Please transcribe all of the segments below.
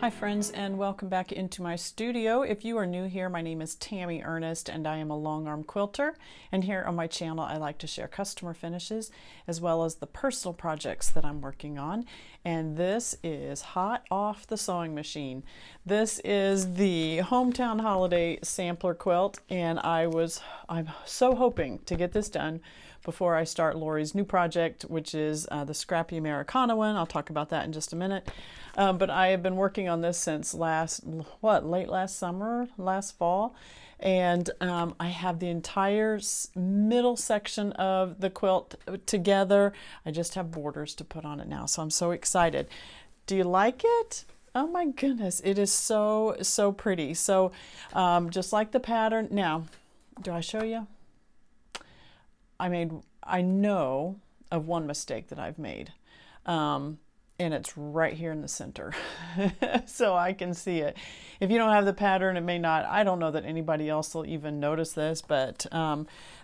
Hi friends, and welcome back into my studio. If you are new here, my name is Tammy Ernest and I am a long-arm quilter, and here on my channel I like to share customer finishes as well as the personal projects that I'm working on. And this is hot off the sewing machine. This is the Hometown Holiday Sampler Quilt, and I'm so hoping to get this done before I start Lori's new project, which is the Scrappy Americana one. I'll talk about that in just a minute. But I have been working on this since late last summer, last fall. And I have the entire middle section of the quilt together. I just have borders to put on it now, so I'm so excited. Do you like it? Oh my goodness, it is so, so pretty. So just like the pattern. Now, do I show you? I know of one mistake that I've made. And it's right here in the center. So I can see it. If you don't have the pattern, it may not. I don't know that anybody else will even notice this, but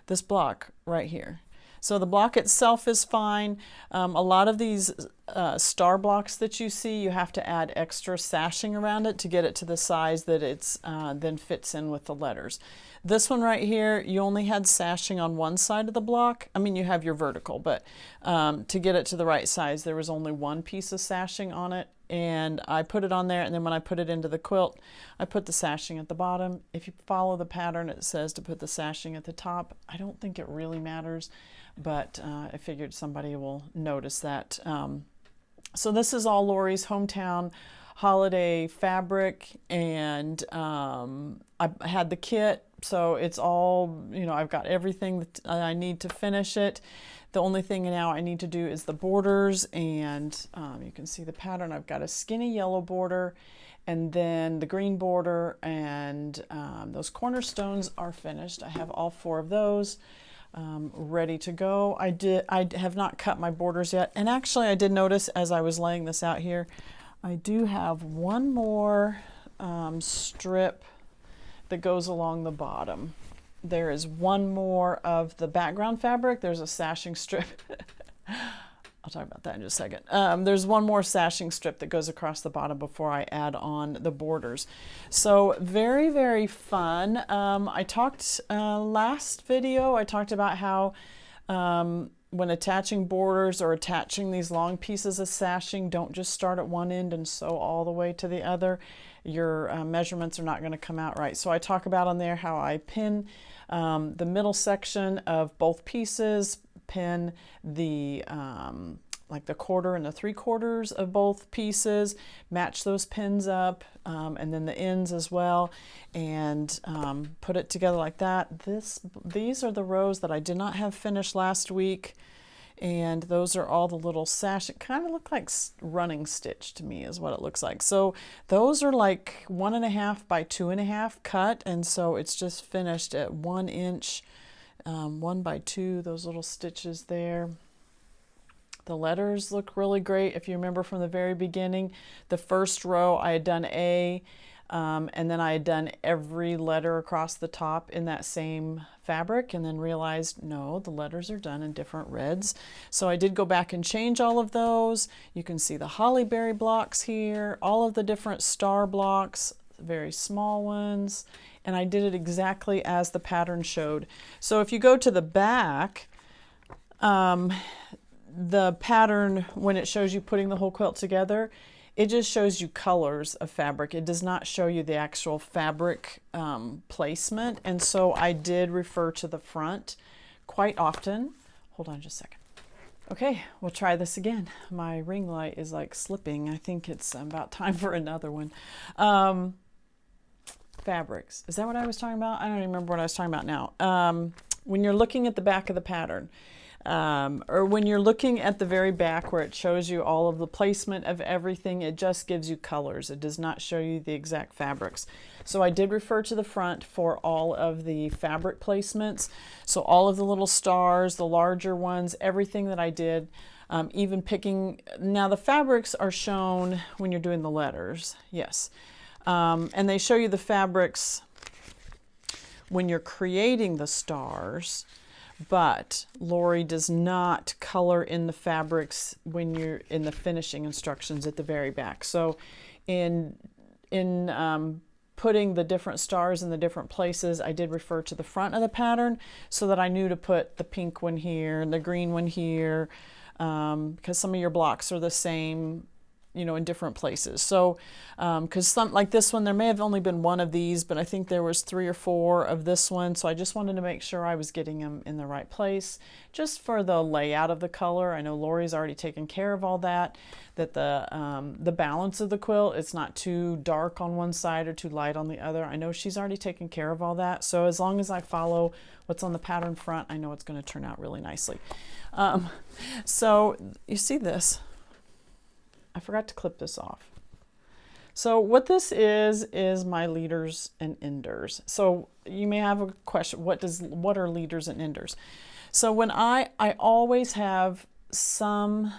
this block right here. So the block itself is fine. A lot of these star blocks that you see, you have to add extra sashing around it to get it to the size that it's then fits in with the letters. This one right here, you only had sashing on one side of the block. I mean, you have your vertical, but to get it to the right size, there was only one piece of sashing on it. And I put it on there, and then when I put it into the quilt, I put the sashing at the bottom. If you follow the pattern, it says to put the sashing at the top. I don't think it really matters, but I figured somebody will notice that. So this is all Lori's Hometown Holiday fabric, and I had the kit, so it's all, you know, I've got everything that I need to finish it. The only thing now I need to do is the borders, and you can see the pattern. I've got a skinny yellow border and then the green border, and those cornerstones are finished. I have all four of those ready to go. I have not cut my borders yet, and actually I did notice as I was laying this out here, I do have one more strip that goes along the bottom. There is one more of the background fabric. There's a sashing strip. I'll talk about that in just a second. There's one more sashing strip that goes across the bottom before I add on the borders. So very, very fun. I talked last video, I talked about how when attaching borders or attaching these long pieces of sashing, don't just start at one end and sew all the way to the other. Your measurements are not going to come out right. So I talk about on there how I pin the middle section of both pieces, pin the like the quarter and the 3/4 of both pieces, match those pins up, and then the ends as well, and put it together like that. These are the rows that I did not have finished last week, and those are all the little sash. It kind of look like running stitch to me is what it looks like. So those are like 1.5 by 2.5 cut, and so it's just finished at 1 inch, 1 by 2, those little stitches there. The letters look really great. If you remember from the very beginning, the first row I had done A, and then I had done every letter across the top in that same fabric, and then realized, no, the letters are done in different reds. So I did go back and change all of those. You can see the holly berry blocks here, all of the different star blocks, very small ones, and I did it exactly as the pattern showed. So if you go to the back, the pattern, when it shows you putting the whole quilt together, it just shows you colors of fabric. It does not show you the actual fabric placement. And so I did refer to the front quite often. Hold on just a second. Okay, we'll try this again. My ring light is like slipping. I think it's about time for another one. Fabrics. Is that what I was talking about? I don't even remember what I was talking about now. When you're looking at the back of the pattern, or when you're looking at the very back where it shows you all of the placement of everything, it just gives you colors. It does not show you the exact fabrics. So I did refer to the front for all of the fabric placements. So all of the little stars, the larger ones, everything that I did, even picking. Now the fabrics are shown when you're doing the letters, yes. And they show you the fabrics when you're creating the stars. But Lori does not color in the fabrics when you're in the finishing instructions at the very back. So in putting the different stars in the different places, I did refer to the front of the pattern so that I knew to put the pink one here and the green one here, because some of your blocks are the same, you know, in different places. So, because some, like this one, there may have only been one of these, but I think there was 3 or 4 of this one. So I just wanted to make sure I was getting them in the right place, just for the layout of the color. I know Lori's already taken care of all that, that the balance of the quilt, it's not too dark on one side or too light on the other. I know she's already taken care of all that. So as long as I follow what's on the pattern front, I know it's going to turn out really nicely. So you see this. I forgot to clip this off. So what this is my leaders and enders. So you may have a question, what are leaders and enders? So when I always have something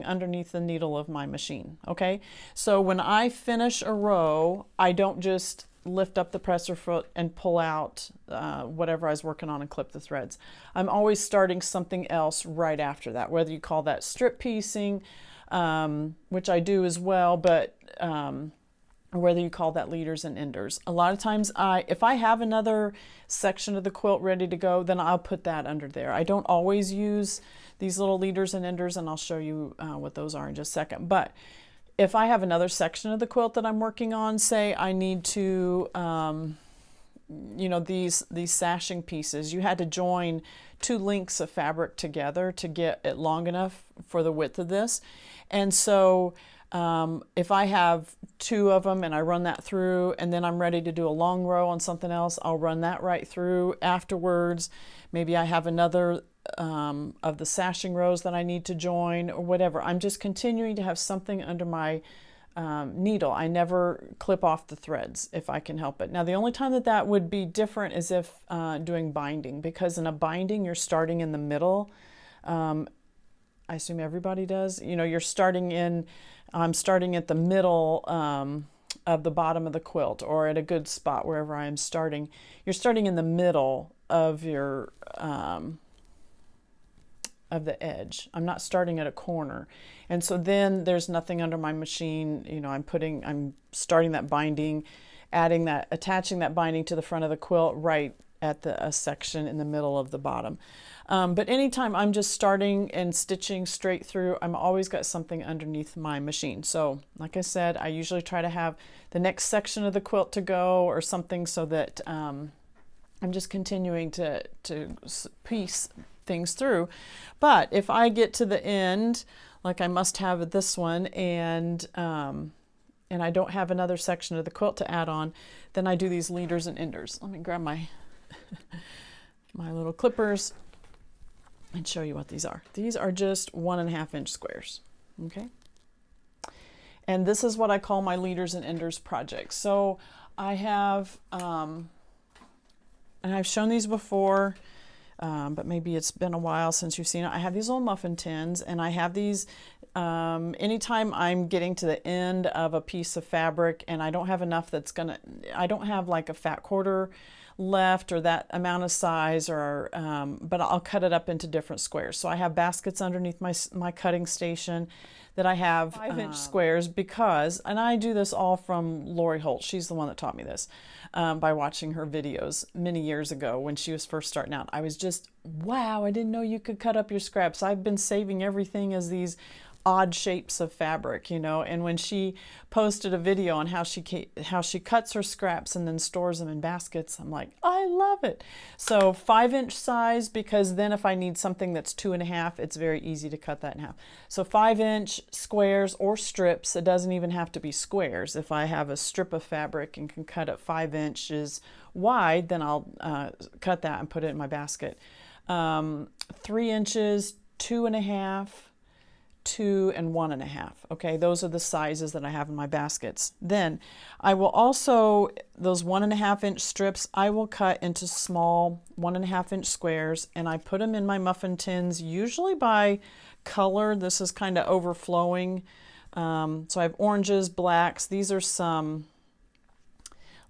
underneath the needle of my machine, okay? So when I finish a row, I don't just lift up the presser foot and pull out whatever I was working on and clip the threads. I'm always starting something else right after that, whether you call that strip piecing, which I do as well, but or whether you call that leaders and enders. A lot of times if I have another section of the quilt ready to go, then I'll put that under there. I don't always use these little leaders and enders, and I'll show you what those are in just a second. But if I have another section of the quilt that I'm working on, say I need to, you know, these sashing pieces, you had to join 2 lengths of fabric together to get it long enough for the width of this. And so if I have 2 of them and I run that through, and then I'm ready to do a long row on something else, I'll run that right through afterwards. Maybe I have another of the sashing rows that I need to join or whatever. I'm just continuing to have something under my needle. I never clip off the threads if I can help it. Now the only time that would be different is if doing binding, because in a binding you're starting in the middle. I assume everybody does. You know, you're starting in, I'm starting at the middle of the bottom of the quilt, or at a good spot wherever I am starting. You're starting in the middle of your of the edge. I'm not starting at a corner. And so then there's nothing under my machine. You know, I'm starting that binding, attaching that binding to the front of the quilt right at a section in the middle of the bottom. But anytime I'm just starting and stitching straight through, I'm always got something underneath my machine. So like I said, I usually try to have the next section of the quilt to go or something, so that I'm just continuing to piece things through. But if I get to the end, like I must have this one, and I don't have another section of the quilt to add on, then I do these leaders and enders. Let me grab my my little clippers and show you what these are. These are just 1.5 inch squares, okay? And this is what I call my leaders and enders project. So I have, and I've shown these before, but maybe it's been a while since you've seen it. I have these little muffin tins, and I have these anytime I'm getting to the end of a piece of fabric and I don't have enough I don't have like a fat quarter left or that amount of size, or but I'll cut it up into different squares. So I have baskets underneath my cutting station that I have 5-inch squares, because, and I do this all from Lori Holt. She's the one that taught me this by watching her videos many years ago when she was first starting out. I was just, wow, I didn't know you could cut up your scraps. I've been saving everything as these odd shapes of fabric, you know. And when she posted a video on how she cuts her scraps and then stores them in baskets, I'm like, I love it. So 5-inch size, because then if I need something that's 2.5, it's very easy to cut that in half. So 5-inch squares or strips. It doesn't even have to be squares. If I have a strip of fabric and can cut it 5 inches wide, then I'll cut that and put it in my basket. 3 inches, 2.5, 2 and 1.5. Okay, those are the sizes that I have in my baskets. Then I will also, those 1.5-inch strips, I will cut into small 1.5-inch squares, and I put them in my muffin tins, usually by color. This is kind of overflowing. So I have oranges, blacks. These are some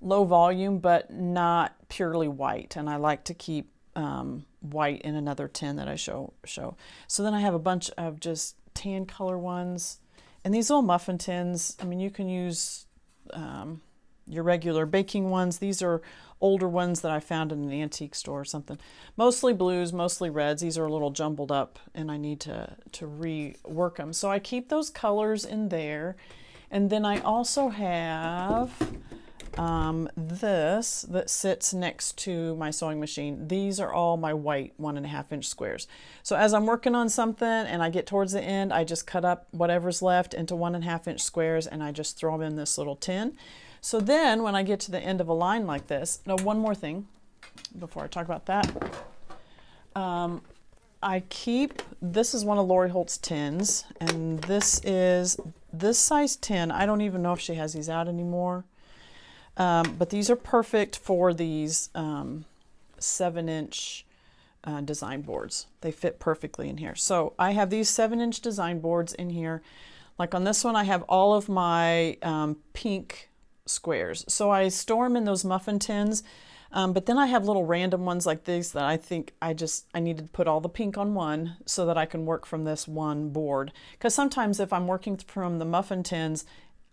low volume, but not purely white, and I like to keep white in another tin that I show. So then I have a bunch of just tan color ones, And these little muffin tins, I mean, you can use your regular baking ones. These are older ones that I found in an antique store or something. Mostly blues, mostly reds. These are a little jumbled up and I need to rework them. So I keep those colors in there. And then I also have this that sits next to my sewing machine. These are all my white 1.5 inch squares. So as I'm working on something and I get towards the end, I just cut up whatever's left into 1.5 inch squares and I just throw them in this little tin. So then when I get to the end of a line like this, now one more thing before I talk about that. I keep, this is one of Lori Holt's tins, and this is this size tin. I don't even know if she has these out anymore. But these are perfect for these 7-inch design boards. They fit perfectly in here. So I have these 7-inch design boards in here. Like on this one, I have all of my pink squares. So I store them in those muffin tins, but then I have little random ones like these that I think I need to put all the pink on one so that I can work from this one board. Because sometimes if I'm working from the muffin tins,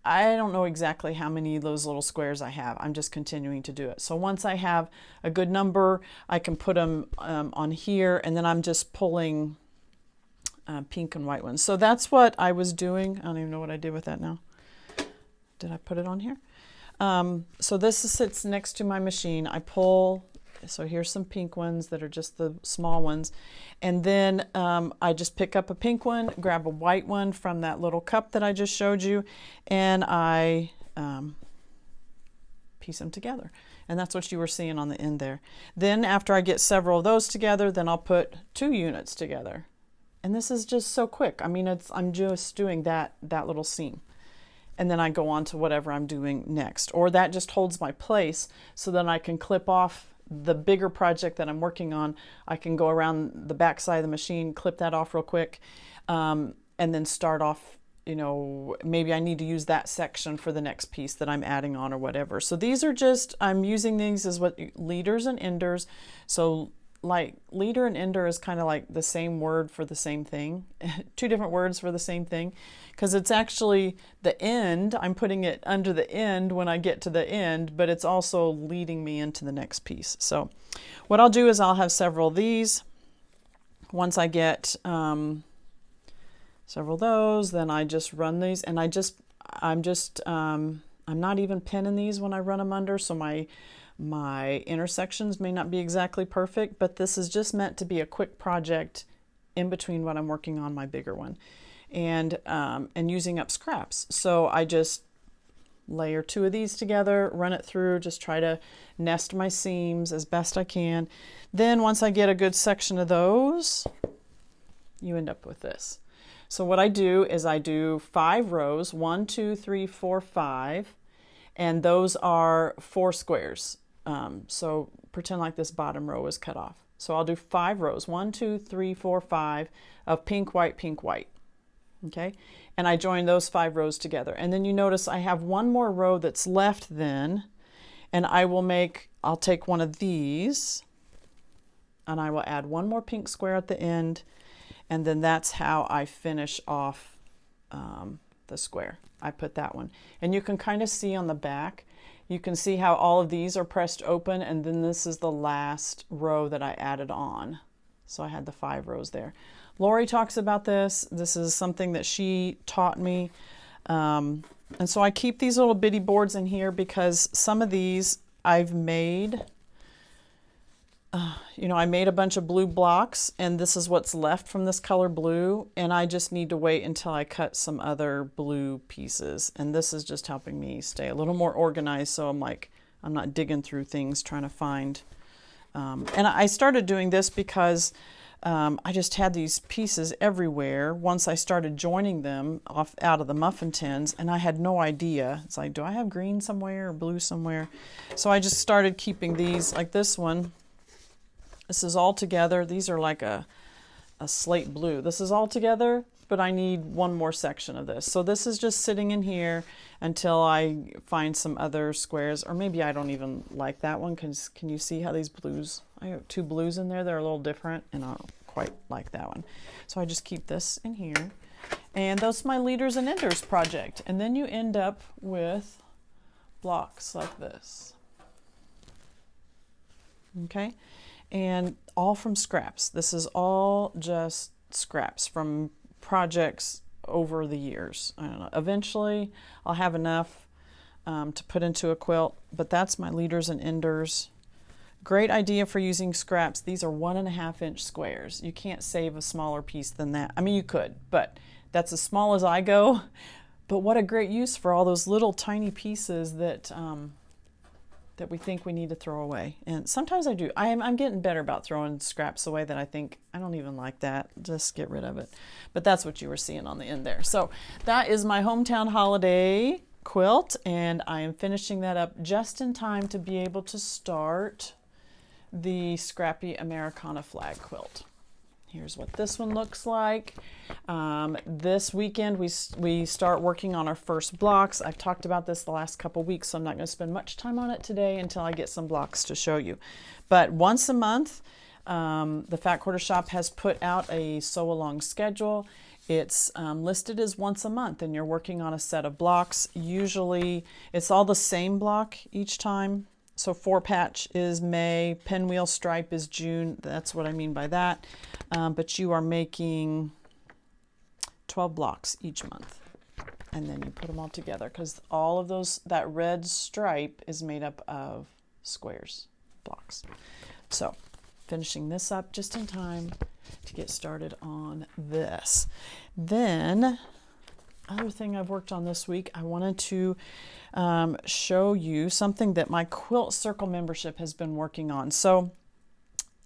I don't know exactly how many of those little squares I have. I'm just continuing to do it. So once I have a good number, I can put them on here, and then I'm just pulling pink and white ones. So that's what I was doing. I don't even know what I did with that now. Did I put it on here? So this sits next to my machine. I pull, so here's some pink ones that are just the small ones. And then I just pick up a pink one, grab a white one from that little cup that I just showed you, and I piece them together. And that's what you were seeing on the end there. Then after I get several of those together, then I'll put 2 units together. And this is just so quick. I mean, I'm just doing that little seam. And then I go on to whatever I'm doing next. Or that just holds my place so then I can clip off the bigger project that I'm working on. I can go around the back side of the machine, clip that off real quick, and then start off, you know, maybe I need to use that section for the next piece that I'm adding on or whatever. So these are just, I'm using these as what leaders and enders. So like leader and ender is kind of like the same word for the same thing, 2 different words for the same thing, because it's actually the end. I'm putting it under the end when I get to the end, but it's also leading me into the next piece. So what I'll do is I'll have several of these. Once I get several of those, then I just run these, and I'm not even pinning these when I run them under, so my intersections may not be exactly perfect, but this is just meant to be a quick project in between what I'm working on my bigger one, and using up scraps. So I just layer 2 of these together, run it through, just try to nest my seams as best I can. Then once I get a good section of those, you end up with this. So what I do is I do 5 rows, 1, 2, 3, 4, 5, and those are 4 squares. So pretend like this bottom row is cut off. So I'll do 5 rows, 1, 2, 3, 4, 5 of pink, white, pink, white. Okay, and I join those 5 rows together. And then you notice I have one more row that's left then, and I'll take one of these, and I will add one more pink square at the end, and then that's how I finish off the square. I put that one. And you can kind of see on the back, you can see how all of these are pressed open, and then this is the last row that I added on. So I had the 5 rows there. Lori talks about this. This is something that she taught me. And so I keep these little bitty boards in here because some of these I've made, I made a bunch of blue blocks, and this is what's left from this color blue, and I just need to wait until I cut some other blue pieces. And this is just helping me stay a little more organized, so I'm not digging through things trying to find. And I started doing this because I just had these pieces everywhere once I started joining them out of the muffin tins, and I had no idea. It's like, do I have green somewhere or blue somewhere? So I just started keeping these, like this one. This is all together. These are like a slate blue. This is all together, but I need one more section of this. So this is just sitting in here until I find some other squares, or maybe I don't even like that one, because can you see how these blues, I have 2 blues in there that are a little different, and I don't quite like that one. So I just keep this in here, And those are my leaders and enders project. And then you end up with blocks like this. Okay, and all from scraps. This is all just scraps from projects over the years. I don't know. Eventually, I'll have enough to put into a quilt, but that's my leaders and enders. Great idea for using scraps. These are 1.5 inch squares. You can't save a smaller piece than that. I mean, you could, but that's as small as I go. But what a great use for all those little tiny pieces that that we think we need to throw away. And sometimes I do. I'm getting better about throwing scraps away that I think, I don't even like that. Just get rid of it. But that's what you were seeing on the end there. So that is my hometown holiday quilt, and I am finishing that up just in time to be able to start the Scrappy Americana flag quilt. Here's what this one looks like. This weekend we start working on our first blocks. I've talked about this the last couple weeks, so I'm not going to spend much time on it today until I get some blocks to show you. But once a month, the Fat Quarter Shop has put out a sew along schedule. It's listed as once a month, and you're working on a set of blocks. Usually it's all the same block each time. So 4-patch is May, pinwheel stripe is June. That's what I mean by that. But you are making 12 blocks each month. And then you put them all together because all of those, that red stripe is made up of squares, blocks. So finishing this up just in time to get started on this. Then, other thing I've worked on this week, I wanted to show you something that my Quilt Circle membership has been working on. So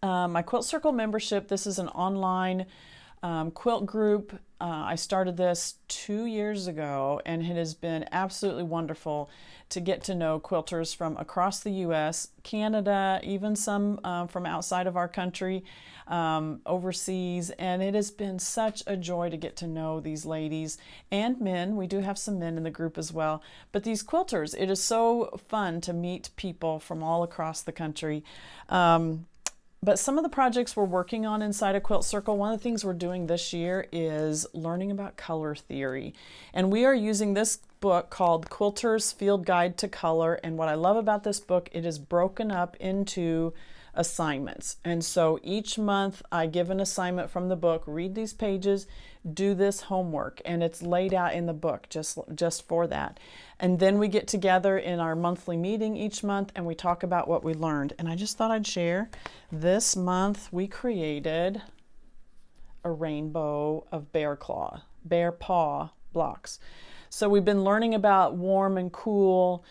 my Quilt Circle membership, this is an online quilt group. I started this 2 years ago, and it has been absolutely wonderful to get to know quilters from across the U.S., Canada, even some from outside of our country, overseas, and it has been such a joy to get to know these ladies and men. We do have some men in the group as well, but these quilters, it is so fun to meet people from all across the country. But some of the projects we're working on inside a Quilt Circle, one of the things we're doing this year is learning about color theory. And we are using this book called Quilter's Field Guide to Color. And what I love about this book, it is broken up into assignments. And so each month I give an assignment from the book, read these pages, do this homework, and it's laid out in the book just for that. And then we get together in our monthly meeting each month and we talk about what we learned. And I just thought I'd share, this month we created a rainbow of bear paw blocks. So we've been learning about warm and cool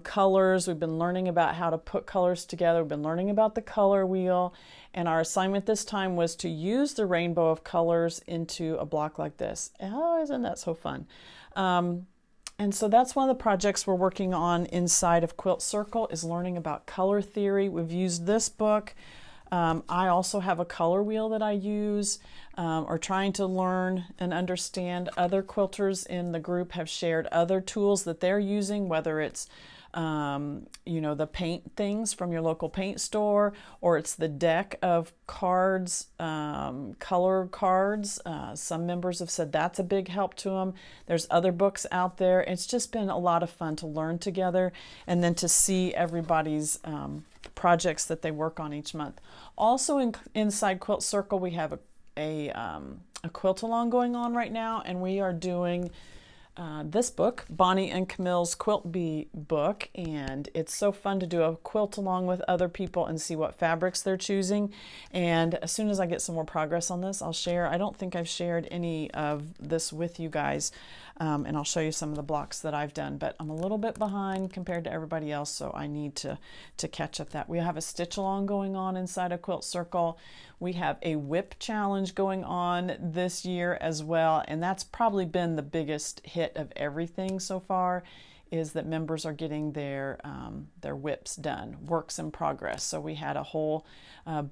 colors. We've been learning about how to put colors together. We've been learning about the color wheel. And our assignment this time was to use the rainbow of colors into a block like this. Oh, isn't that so fun? And so that's one of the projects we're working on inside of Quilt Circle, is learning about color theory. We've used this book. I also have a color wheel that I use, or trying to learn and understand. Other quilters in the group have shared other tools that they're using, whether it's you know, the paint things from your local paint store, or it's the deck of cards, color cards. Some members have said that's a big help to them. There's other books out there. It's just been a lot of fun to learn together and then to see everybody's projects that they work on each month. Also inside Quilt Circle, we have a quilt along going on right now, and we are doing this book, Bonnie and Camille's Quilt Bee book, and it's so fun to do a quilt along with other people and see what fabrics they're choosing. And as soon as I get some more progress on this, I'll share. I don't think I've shared any of this with you guys, and I'll show you some of the blocks that I've done, but I'm a little bit behind compared to everybody else, so I need to catch up that. We have a stitch along going on inside a Quilt Circle. We have a whip challenge going on this year as well, and that's probably been the biggest hit of everything so far, is that members are getting their whips done, works in progress. So we had a whole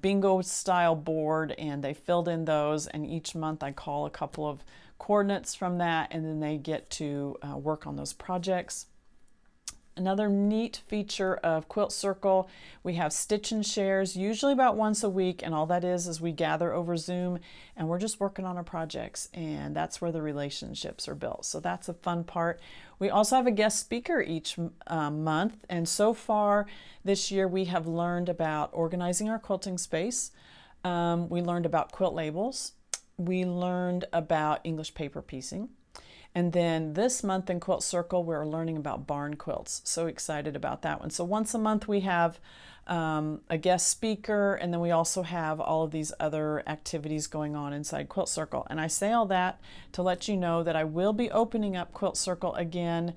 bingo style board, and they filled in those, and each month I call a couple of coordinates from that, and then they get to work on those projects. Another neat feature of Quilt Circle, we have stitch and shares, usually about once a week, and all that is we gather over Zoom and we're just working on our projects, and that's where the relationships are built. So that's a fun part. We also have a guest speaker each month, and so far this year we have learned about organizing our quilting space. We learned about quilt labels. We learned about English paper piecing. And then this month in Quilt Circle, we're learning about barn quilts. So excited about that one. So once a month we have a guest speaker, and then we also have all of these other activities going on inside Quilt Circle. And I say all that to let you know that I will be opening up Quilt Circle again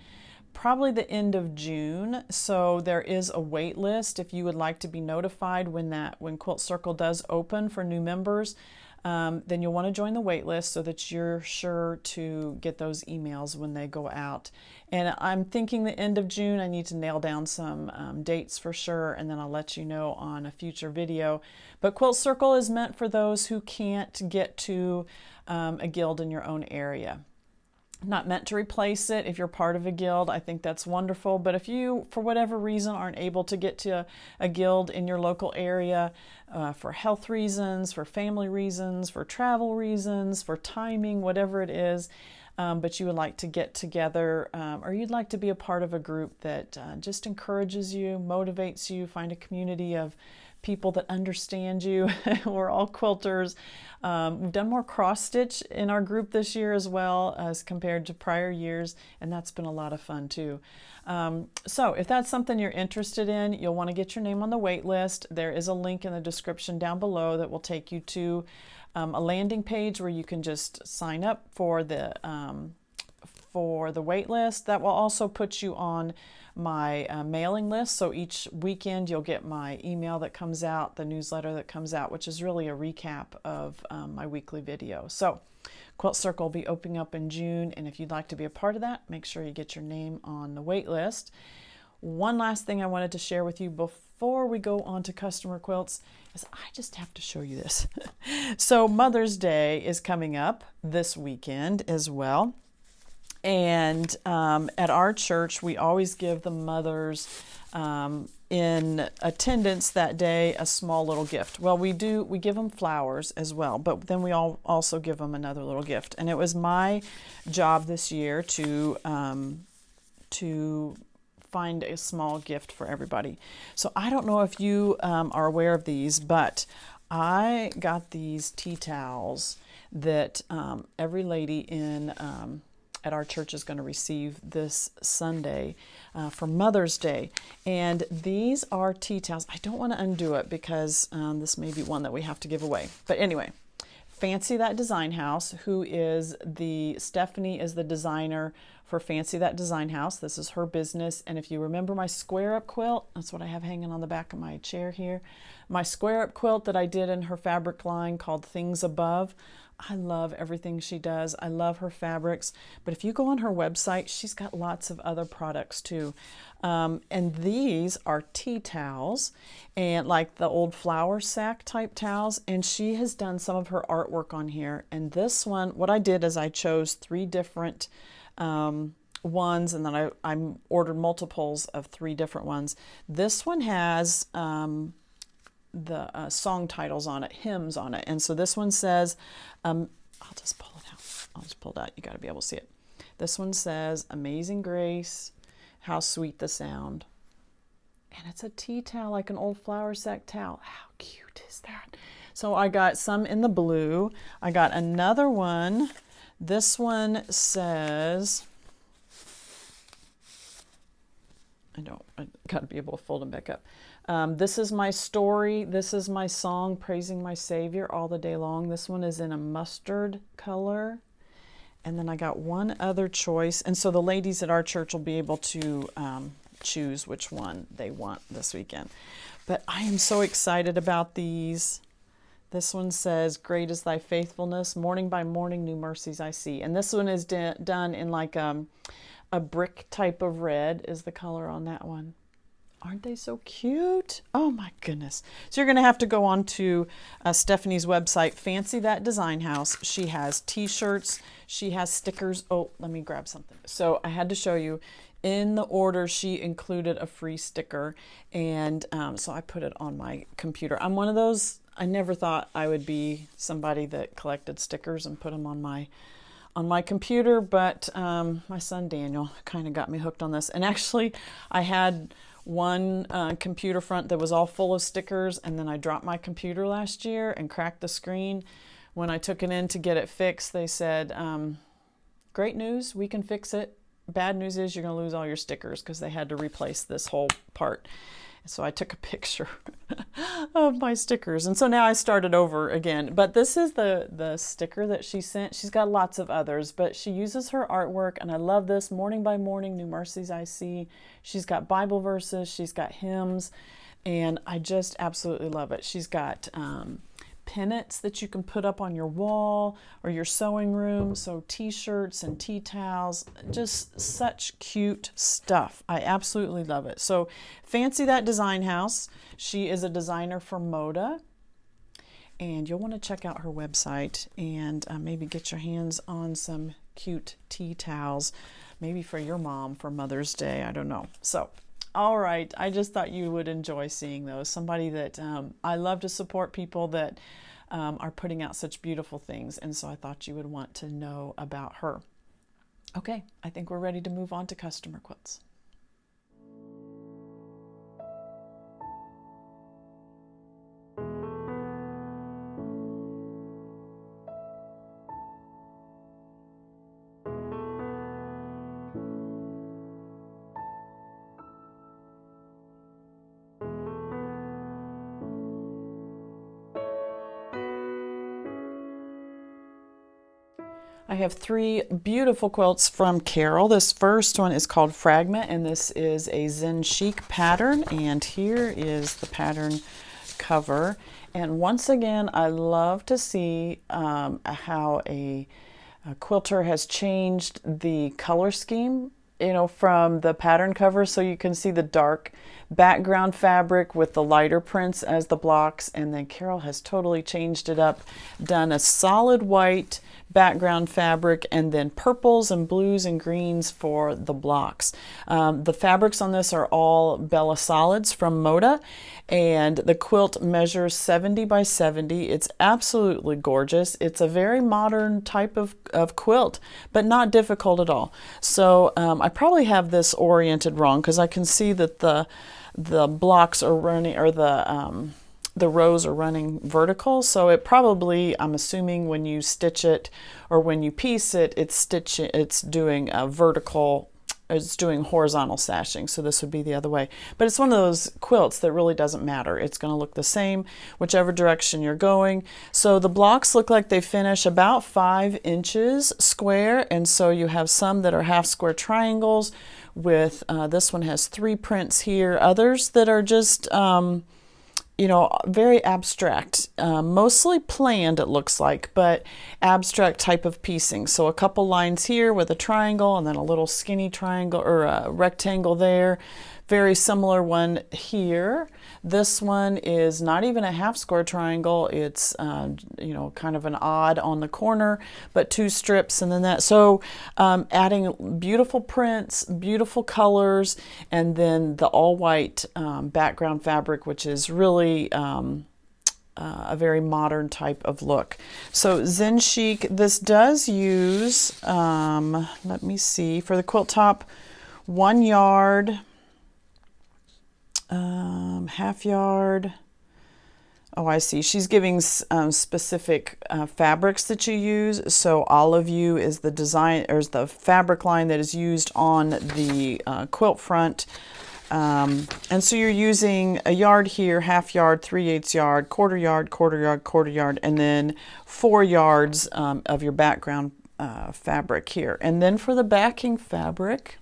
probably the end of June. So there is a wait list if you would like to be notified when Quilt Circle does open for new members. Then you'll want to join the wait list so that you're sure to get those emails when they go out. And I'm thinking the end of June. I need to nail down some dates for sure, and then I'll let you know on a future video. But Quilt Circle is meant for those who can't get to a guild in your own area. Not meant to replace it. If you're part of a guild, I think that's wonderful. But if you, for whatever reason, aren't able to get to a guild in your local area for health reasons, for family reasons, for travel reasons, for timing, whatever it is, but you would like to get together or you'd like to be a part of a group that just encourages you, motivates you, find a community of people that understand you. We're all quilters. We've done more cross stitch in our group this year as well as compared to prior years, and that's been a lot of fun too. So if that's something you're interested in, you'll want to get your name on the wait list. There is a link in the description down below that will take you to a landing page where you can just sign up for the wait list. That will also put you on my mailing list. So each weekend you'll get my email that comes out, the newsletter that comes out, which is really a recap of my weekly video. So Quilt Circle will be opening up in June, and if you'd like to be a part of that, make sure you get your name on the wait list. One last thing I wanted to share with you before we go on to customer quilts is I just have to show you this. So Mother's Day is coming up this weekend as well. And at our church, we always give the mothers in attendance that day a small little gift. Well, we give them flowers as well, but then we also give them another little gift. And it was my job this year to find a small gift for everybody. So I don't know if you are aware of these, but I got these tea towels that every lady in at our church is going to receive this Sunday for Mother's Day. And these are tea towels. I don't want to undo it because this may be one that we have to give away. But anyway, Fancy That Design House, Stephanie is the designer for Fancy That Design House. This is her business. And if you remember my square up quilt, that's what I have hanging on the back of my chair here. My square up quilt that I did in her fabric line called Things Above. I love everything she does. I love her fabrics. But if you go on her website, she's got lots of other products too. And these are tea towels, and like the old flour sack type towels. And she has done some of her artwork on here. And this one, what I did is I chose 3 different ones, and then I ordered multiples of 3 different ones. This one has the song titles on it, hymns on it. And so this one says, I'll just pull it out. I'll just pull it out. You got to be able to see it. This one says, Amazing Grace, How Sweet the Sound. And it's a tea towel, like an old flour sack towel. How cute is that? So I got some in the blue. I got another one. This one says, I got to be able to fold them back up. This is my story. This is my song, praising my Savior all the day long. This one is in a mustard color. And then I got one other choice. And so the ladies at our church will be able to choose which one they want this weekend. But I am so excited about these. This one says, Great is thy faithfulness. Morning by morning, new mercies I see. And this one is done in like a brick type of red is the color on that one. Aren't they so cute? Oh my goodness. So you're going to have to go on to Stephanie's website, Fancy That Design House. She has t-shirts. She has stickers. Oh, let me grab something. So I had to show you in the order she included a free sticker, and so I put it on my computer. I'm one of those, I never thought I would be somebody that collected stickers and put them on my computer, but my son Daniel kind of got me hooked on this. And actually I had one computer front that was all full of stickers, and then I dropped my computer last year and cracked the screen. When I took it in to get it fixed, they said, great news, we can fix it. Bad news is you're going to lose all your stickers, because they had to replace this whole part. So I took a picture of my stickers. And so now I started over again. But this is the sticker that she sent. She's got lots of others, but she uses her artwork. And I love this. Morning by morning, new mercies I see. She's got Bible verses. She's got hymns. And I just absolutely love it. She's got pennants that you can put up on your wall or your sewing room. So t-shirts and tea towels, just such cute stuff. I absolutely love it. So fancy that design house. She is a designer for Moda, and you'll want to check out her website and maybe get your hands on some cute tea towels, maybe for your mom for Mother's Day. I don't know. So all right, I just thought you would enjoy seeing those. Somebody that I love to support people that are putting out such beautiful things, and so I thought you would want to know about her. Okay, I think we're ready to move on to customer quilts. I have three beautiful quilts from Carol. This first one is called Fragment, and this is a Zen Chic pattern, and here is the pattern cover. And once again, I love to see how a quilter has changed the color scheme, you know, from the pattern cover. So you can see the dark background fabric with the lighter prints as the blocks, and then Carol has totally changed it up, done a solid white background fabric, and then purples and blues and greens for the blocks. The fabrics on this are all Bella Solids from Moda, and the quilt measures 70 by 70. It's absolutely gorgeous. It's a very modern type of quilt, but not difficult at all. So I probably have this oriented wrong, because I can see that the blocks are running, or the rows are running vertical. So it probably, I'm assuming when you stitch it or when you piece it, it's doing a vertical, it's doing horizontal sashing. So this would be the other way. But it's one of those quilts that really doesn't matter. It's going to look the same whichever direction you're going. So the blocks look like they finish about 5 inches square, and so you have some that are half square triangles with this one has 3 prints here, others that are just you know, very abstract, mostly planned it looks like, but abstract type of piecing. So a couple lines here with a triangle, and then a little skinny triangle or a rectangle there. Very similar one here. This one is not even a half square triangle. It's you know, kind of an odd on the corner, but 2 strips, and then that. So adding beautiful prints, beautiful colors, and then the all white background fabric, which is really a very modern type of look. So Zen Chic, this does use, let me see, for the quilt top, 1 yard, half yard. Oh, I see. She's giving specific fabrics that you use. So Olive U is the design, or is the fabric line that is used on the quilt front. And so you're using a yard here, half yard, 3/8 yard, quarter yard, quarter yard, quarter yard, and then 4 yards of your background fabric here. And then for the backing fabric,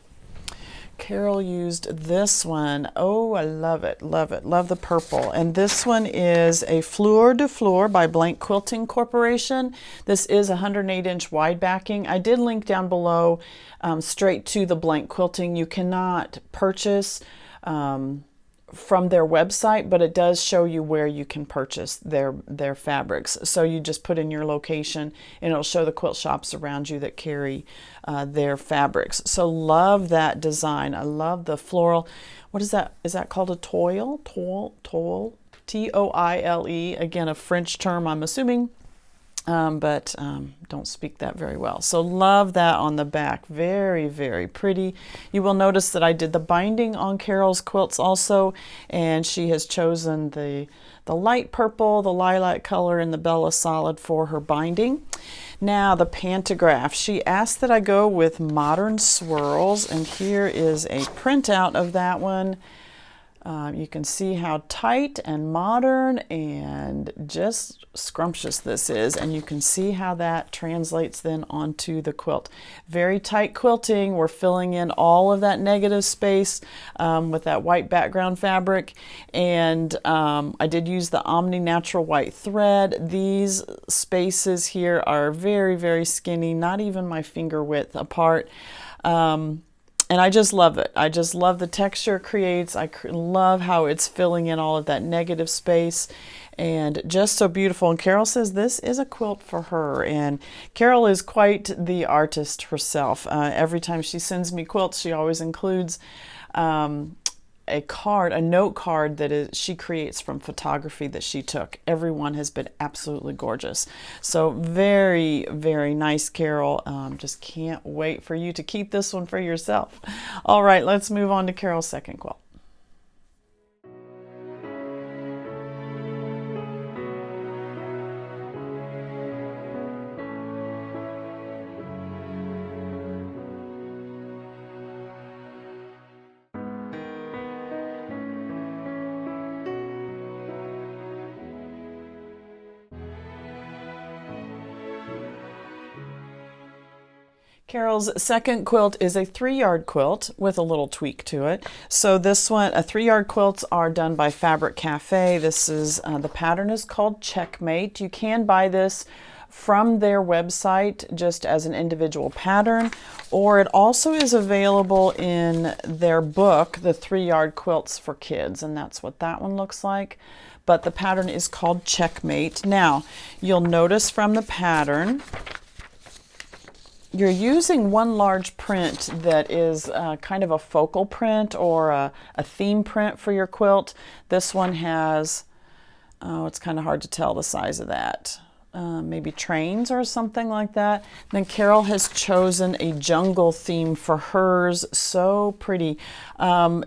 Carol used this one. Oh, I love it, love it, love the purple. And this one is a Fleur de Fleur by Blank Quilting Corporation. This is 108-inch wide backing. I did link down below straight to the Blank Quilting. You cannot purchase from their website, but it does show you where you can purchase their fabrics. So you just put in your location and it'll show the quilt shops around you that carry their fabrics. So love that design. I love the floral. What is that? Is that called a toile? Toile? T-O-I-L-E. Again, a French term, I'm assuming. But don't speak that very well. So love that on the back. Very, very pretty. You will notice that I did the binding on Carol's quilts also, and she has chosen the light purple, the lilac color, and the Bella Solid for her binding. Now the pantograph. She asked that I go with modern swirls, and here is a printout of that one. You can see how tight and modern and just scrumptious this is, and you can see how that translates then onto the quilt. Very tight quilting. We're filling in all of that negative space with that white background fabric, and I did use the Omni Natural White thread. These spaces here are very, very skinny, not even my finger width apart. And I just love it. I just love the texture it creates. I love how it's filling in all of that negative space, and just so beautiful. And Carol says this is a quilt for her. And Carol is quite the artist herself. Every time she sends me quilts, she always includes a note card that she creates from photography that she took. Everyone has been absolutely gorgeous. So very, very nice, Carol. Just can't wait for you to keep this one for yourself. All right, let's move on to Carol's second quilt. Carol's second quilt is a 3-yard quilt with a little tweak to it. So this one, 3-yard quilts are done by Fabric Café. This is, the pattern is called Checkmate. You can buy this from their website just as an individual pattern, or it also is available in their book, the 3-yard quilts for kids, and that's what that one looks like. But the pattern is called Checkmate. Now, you'll notice from the pattern, you're using one large print that is kind of a focal print or a theme print for your quilt. This one has, oh, it's kind of hard to tell the size of that. Maybe trains or something like that. Then Carol has chosen a jungle theme for hers. So pretty.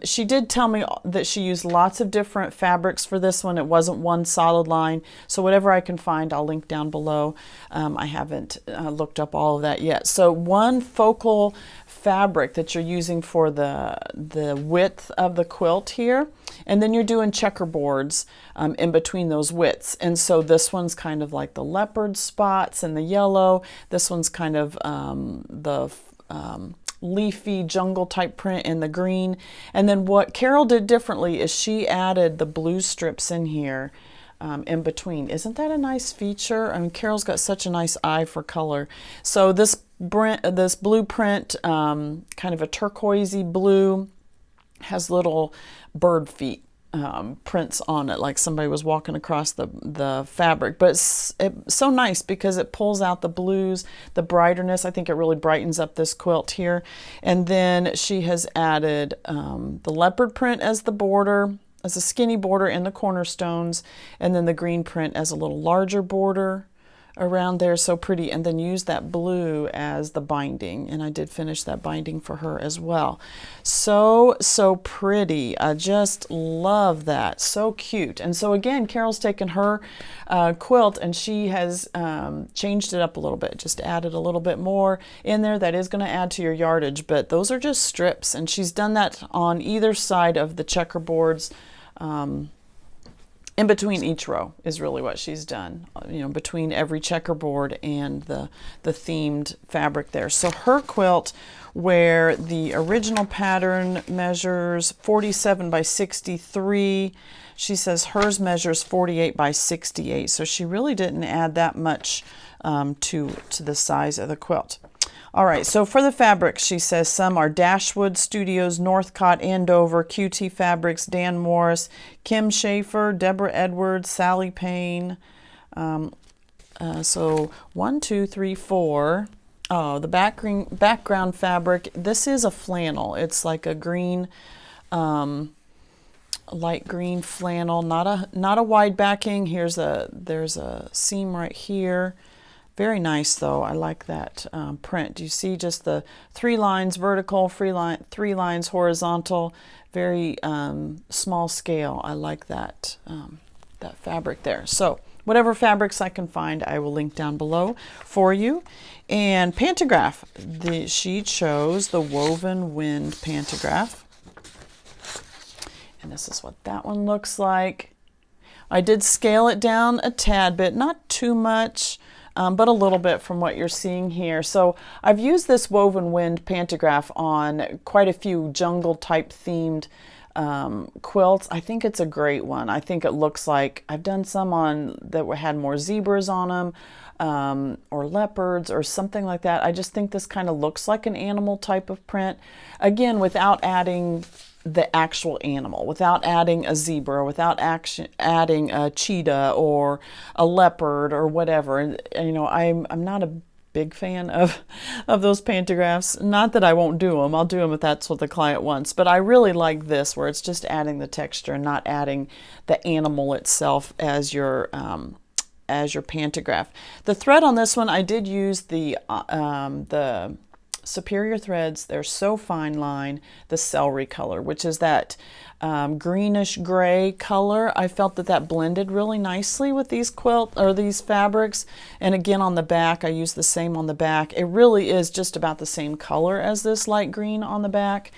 She did tell me that she used lots of different fabrics for this one. It wasn't one solid line. So whatever I can find, I'll link down below. I haven't looked up all of that yet. So one focal fabric that you're using for the width of the quilt here, and then you're doing checkerboards in between those widths. And so this one's kind of like the leopard spots and the yellow. This one's kind of the leafy jungle type print in the green. And then what Carol did differently is she added the blue strips in here in between. Isn't that a nice feature? I mean, Carol's got such a nice eye for color. So this blueprint, kind of a turquoisey blue, has little bird feet prints on it, like somebody was walking across the fabric. But it's so nice because it pulls out the blues, the brightness. I think it really brightens up this quilt here. And then she has added the leopard print as the border, as a skinny border in the cornerstones, and then the green print as a little larger border around there. So pretty. And then use that blue as the binding, and I did finish that binding for her as well. So pretty. I just love that. So cute. And so again, Carol's taken her quilt and she has changed it up a little bit, just added a little bit more in there. That is going to add to your yardage, but those are just strips, and she's done that on either side of the checkerboards. In between each row is really what she's done, you know, between every checkerboard and the themed fabric there. So her quilt, where the original pattern measures 47 by 63, she says hers measures 48 by 68. So she really didn't add that much to the size of the quilt. All right, so for the fabrics, she says some are Dashwood Studios, Northcott, Andover, QT Fabrics, Dan Morris, Kim Schaefer, Deborah Edwards, Sally Payne. So 1, 2, 3, 4. Oh, the background fabric. This is a flannel. It's like a green, light green flannel. Not a wide backing. There's a seam right here. Very nice though. I like that print. You see just the 3 lines vertical, 3 lines horizontal. Very small scale. I like that that fabric there. So whatever fabrics I can find, I will link down below for you. And pantograph. She chose the Woven Wind pantograph. And this is what that one looks like. I did scale it down a tad bit, not too much, but a little bit from what you're seeing here. So I've used this Woven Wind pantograph on quite a few jungle type themed quilts. I think it's a great one. I think it looks like, I've done some on that had more zebras on them, or leopards or something like that. I just think this kind of looks like an animal type of print. Again, without adding the actual animal, without adding a zebra, without adding a cheetah or a leopard or whatever. And you know, I'm not a big fan of those pantographs. Not that I won't do them. I'll do them if that's what the client wants. But I really like this, where it's just adding the texture and not adding the animal itself as your pantograph. The thread on this one, I did use the Superior Threads. They're So Fine line, the celery color, which is that greenish gray color. I felt that blended really nicely with these these fabrics. And again, on the back, I used the same on the back. It really is just about the same color as this light green on the back.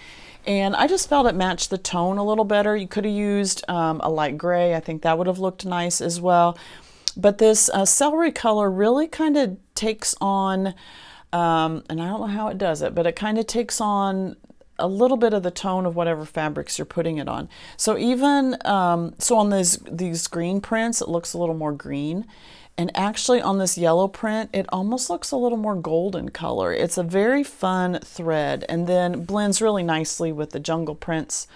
And I just felt it matched the tone a little better. You could have used a light gray. I think that would have looked nice as well. But this celery color really kind of takes on, and I don't know how it does it, but it kind of takes on a little bit of the tone of whatever fabrics you're putting it on. So even, so on these green prints, it looks a little more green. And actually on this yellow print, it almost looks a little more golden color. It's a very fun thread, and then blends really nicely with the jungle prints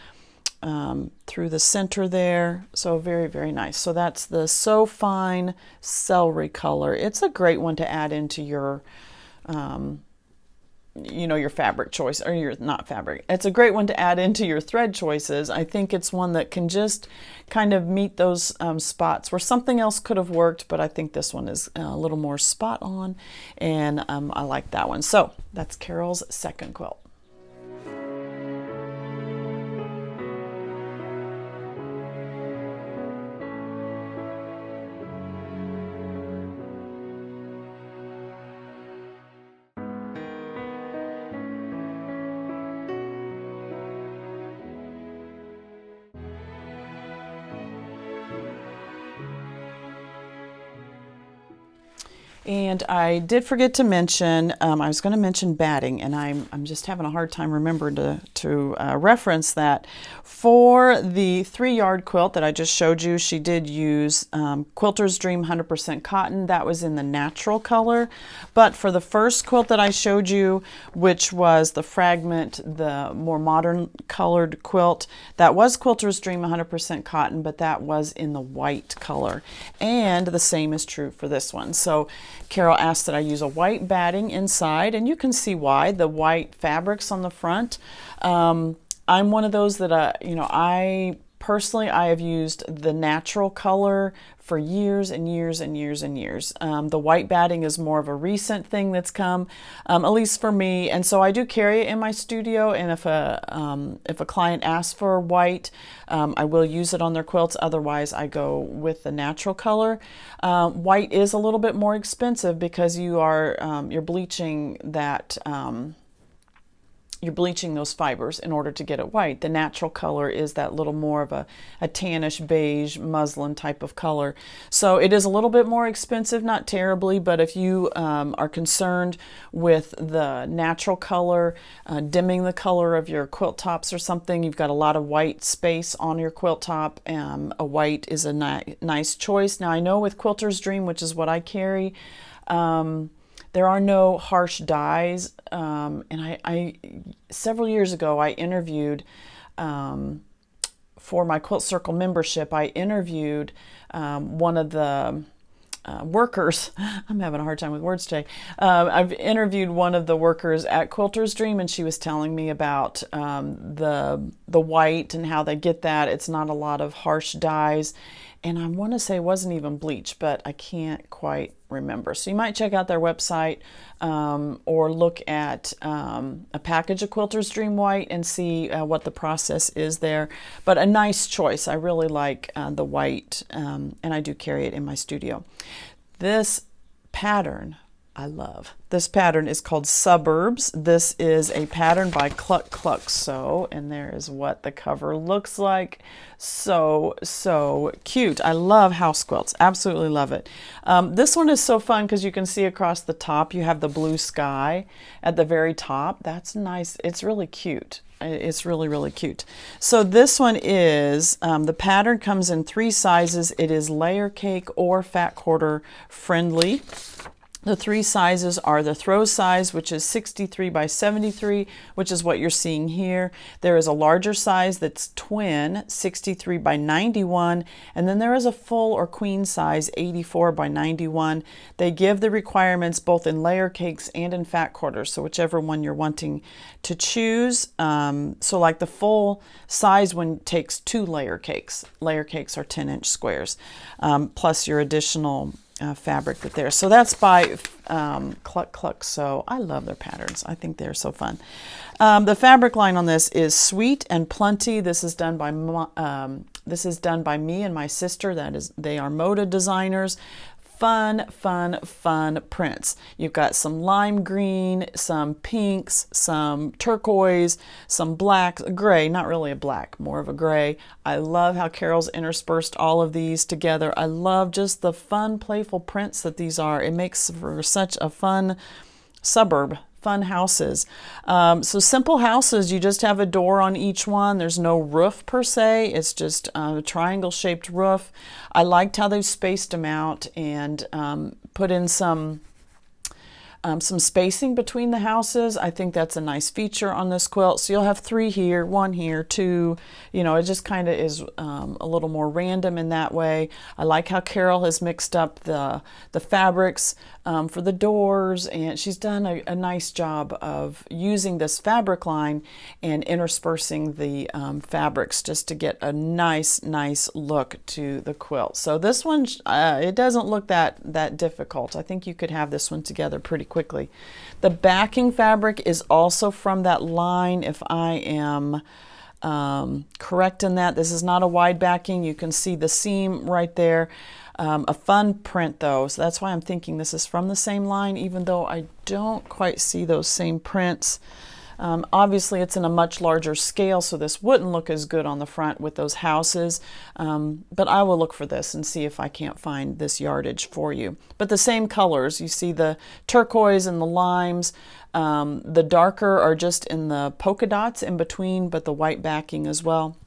through the center there. So very, very nice. So that's the So Fine celery color. It's a great one to add into your, you know, your fabric choice, or your, not fabric. It's a great one to add into your thread choices. I think it's one that can just kind of meet those spots where something else could have worked, but I think this one is a little more spot on, and I like that one. So that's Carol's second quilt. And I did forget to mention, I was going to mention batting, and I'm just having a hard time remembering to reference that. For the 3-yard quilt that I just showed you, she did use Quilter's Dream 100% cotton. That was in the natural color. But for the first quilt that I showed you, which was the Fragment, the more modern colored quilt, that was Quilter's Dream 100% cotton, but that was in the white color. And the same is true for this one. So Carol asked that I use a white batting inside, and you can see why. The white fabrics on the front. I'm one of those that, you know, I have used the natural color for years and years and years and years. The white batting is more of a recent thing that's come, at least for me. And so I do carry it in my studio. And if a client asks for white, I will use it on their quilts. Otherwise, I go with the natural color. White is a little bit more expensive because you're bleaching that. You're bleaching those fibers in order to get it white. The natural color is that little more of a tannish beige muslin type of color. So it is a little bit more expensive, not terribly, but if you are concerned with the natural color, dimming the color of your quilt tops or something, you've got a lot of white space on your quilt top, a white is a nice choice. Now I know with Quilter's Dream, which is what I carry, there are no harsh dyes. And I several years ago, I interviewed, for my Quilt Circle membership, I interviewed one of the workers. I'm having a hard time with words today. I've interviewed one of the workers at Quilter's Dream, and she was telling me about the white and how they get that. It's not a lot of harsh dyes, and I want to say it wasn't even bleach, but I can't quite remember. So you might check out their website, or look at a package of Quilter's Dream White and see what the process is there. But a nice choice. I really like the white, and I do carry it in my studio. This pattern I love. This pattern is called Suburbs. This is a pattern by Cluck Sew, and there is what the cover looks like. So cute. I love house quilts. Absolutely love it. This one is so fun because you can see across the top you have the blue sky at the very top. That's nice. It's really cute. It's really cute. So this one is, the pattern comes in 3 sizes. It is layer cake or fat quarter friendly. The 3 sizes are the throw size, which is 63 by 73, which is what you're seeing here. There is a larger size that's twin, 63 by 91, and then there is a full or queen size, 84 by 91. They give the requirements both in layer cakes and in fat quarters, so whichever one you're wanting to choose. So like the full size one takes 2 layer cakes. Layer cakes are 10-inch squares, plus your additional fabric that there. So that's by Cluck Sew. I love their patterns. I think they're so fun. The fabric line on this is Sweet and Plenty. This is done by me and my sister. They are moda designers. Fun prints. You've got some lime green, some pinks, some turquoise, some black, gray, not really a black, more of a gray. I love how Carol's interspersed all of these together. I love just the fun, playful prints that these are. It makes for such a fun suburb. Fun houses. So simple houses, you just have a door on each one. There's no roof per se. It's just a triangle shaped roof. I liked how they've spaced them out and put in some spacing between the houses. I think that's a nice feature on this quilt. So you'll have 3 here, 1 here, 2, you know, it just kind of is a little more random in that way. I like how Carol has mixed up the fabrics for the doors, and she's done a nice job of using this fabric line and interspersing the fabrics just to get a nice look to the quilt. So this one, it doesn't look that difficult. I think you could have this one together pretty quickly. The backing fabric is also from that line, if I am correct in that. This is not a wide backing. You can see the seam right there. A fun print though, so that's why I'm thinking this is from the same line, even though I don't quite see those same prints. Obviously it's in a much larger scale, so this wouldn't look as good on the front with those houses, but I will look for this and see if I can't find this yardage for you. But the same colors, you see the turquoise and the limes. The darker are just in the polka dots in between, but the white backing as well.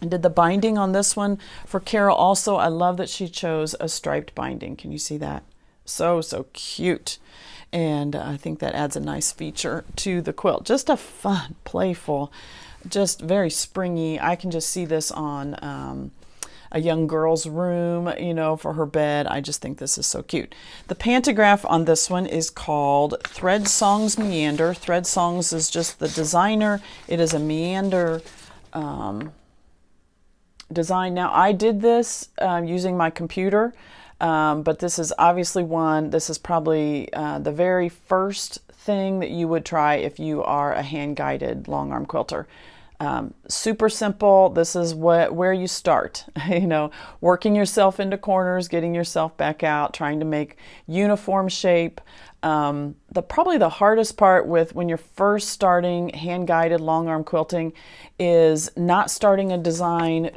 I did the binding on this one for Carol also. I love that she chose a striped binding. Can you see that? So cute. And I think that adds a nice feature to the quilt. Just a fun, playful, just very springy. I can just see this on a young girl's room, you know, for her bed. I just think this is so cute. The pantograph on this one is called Thread Songs Meander. Thread Songs is just the designer. It is a meander design. Now I did this using my computer, but this is obviously this is probably the very first thing that you would try if you are a hand-guided long arm quilter. Super simple. This is where you start, you know, working yourself into corners, getting yourself back out, trying to make uniform shape. Probably the hardest part when you're first starting hand-guided long arm quilting is not starting a design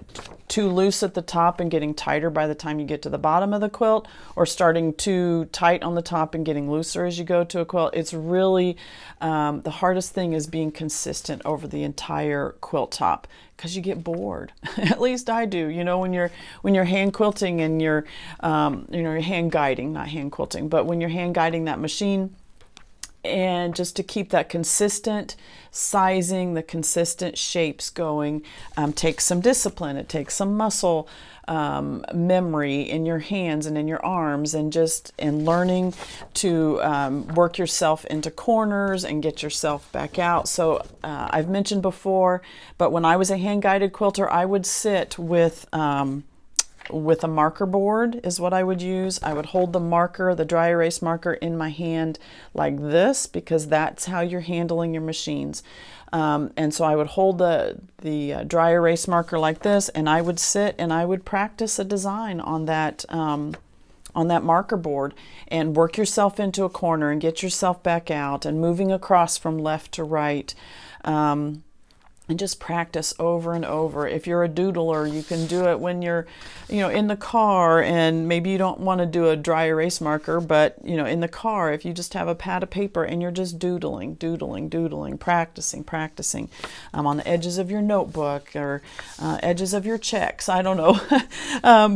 too loose at the top and getting tighter by the time you get to the bottom of the quilt, or starting too tight on the top and getting looser as you go to a quilt. It's really the hardest thing is being consistent over the entire quilt top. because you get bored. At least I do. You know, when you're hand quilting and you're you're hand guiding, not hand quilting, but when you're hand guiding that machine, and just to keep that consistent sizing, the consistent shapes going, takes some discipline. It takes some muscle memory in your hands and in your arms, and just in learning to work yourself into corners and get yourself back out. So I've mentioned before, but when I was a hand-guided quilter, I would sit with a marker board is what I would use. I would hold the marker, the dry erase marker, in my hand like this, because that's how you're handling your machines. And so I would hold the dry erase marker like this, and I would sit and I would practice a design on that marker board, and work yourself into a corner and get yourself back out, and moving across from left to right. And just practice over and over. If you're a doodler, you can do it when you're, in the car, and maybe you don't want to do a dry erase marker, but, in the car, if you just have a pad of paper and you're just doodling, practicing on the edges of your notebook or edges of your checks, I don't know,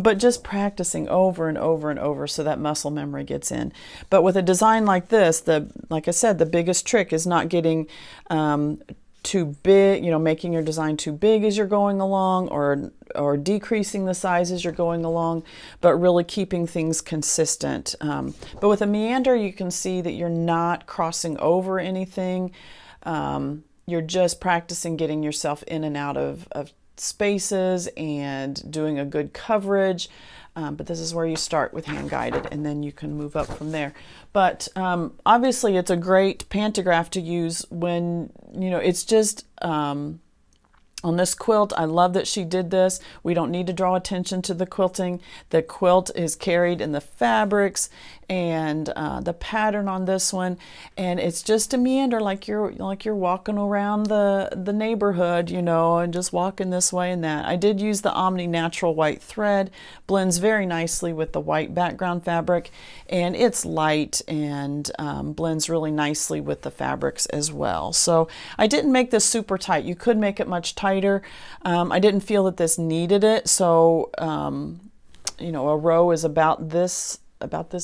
but just practicing over and over and over so that muscle memory gets in. But with a design like this, like I said, the biggest trick is not getting too big, making your design too big as you're going along, or decreasing the size as you're going along, but really keeping things consistent. But with a meander, you can see that you're not crossing over anything. You're just practicing getting yourself in and out of spaces and doing a good coverage. But this is where you start with hand guided, and then you can move up from there. But obviously it's a great pantograph to use when, it's just on this quilt. I love that she did this. We don't need to draw attention to the quilting. The quilt is carried in the fabrics and the pattern on this one, and it's just a meander, like you're walking around the neighborhood, and just walking this way and that. I did use the Omni Natural White thread. Blends very nicely with the white background fabric, and it's light and blends really nicely with the fabrics as well. So I didn't make this super tight. You could make it much tighter. I didn't feel that this needed it. So a row is about this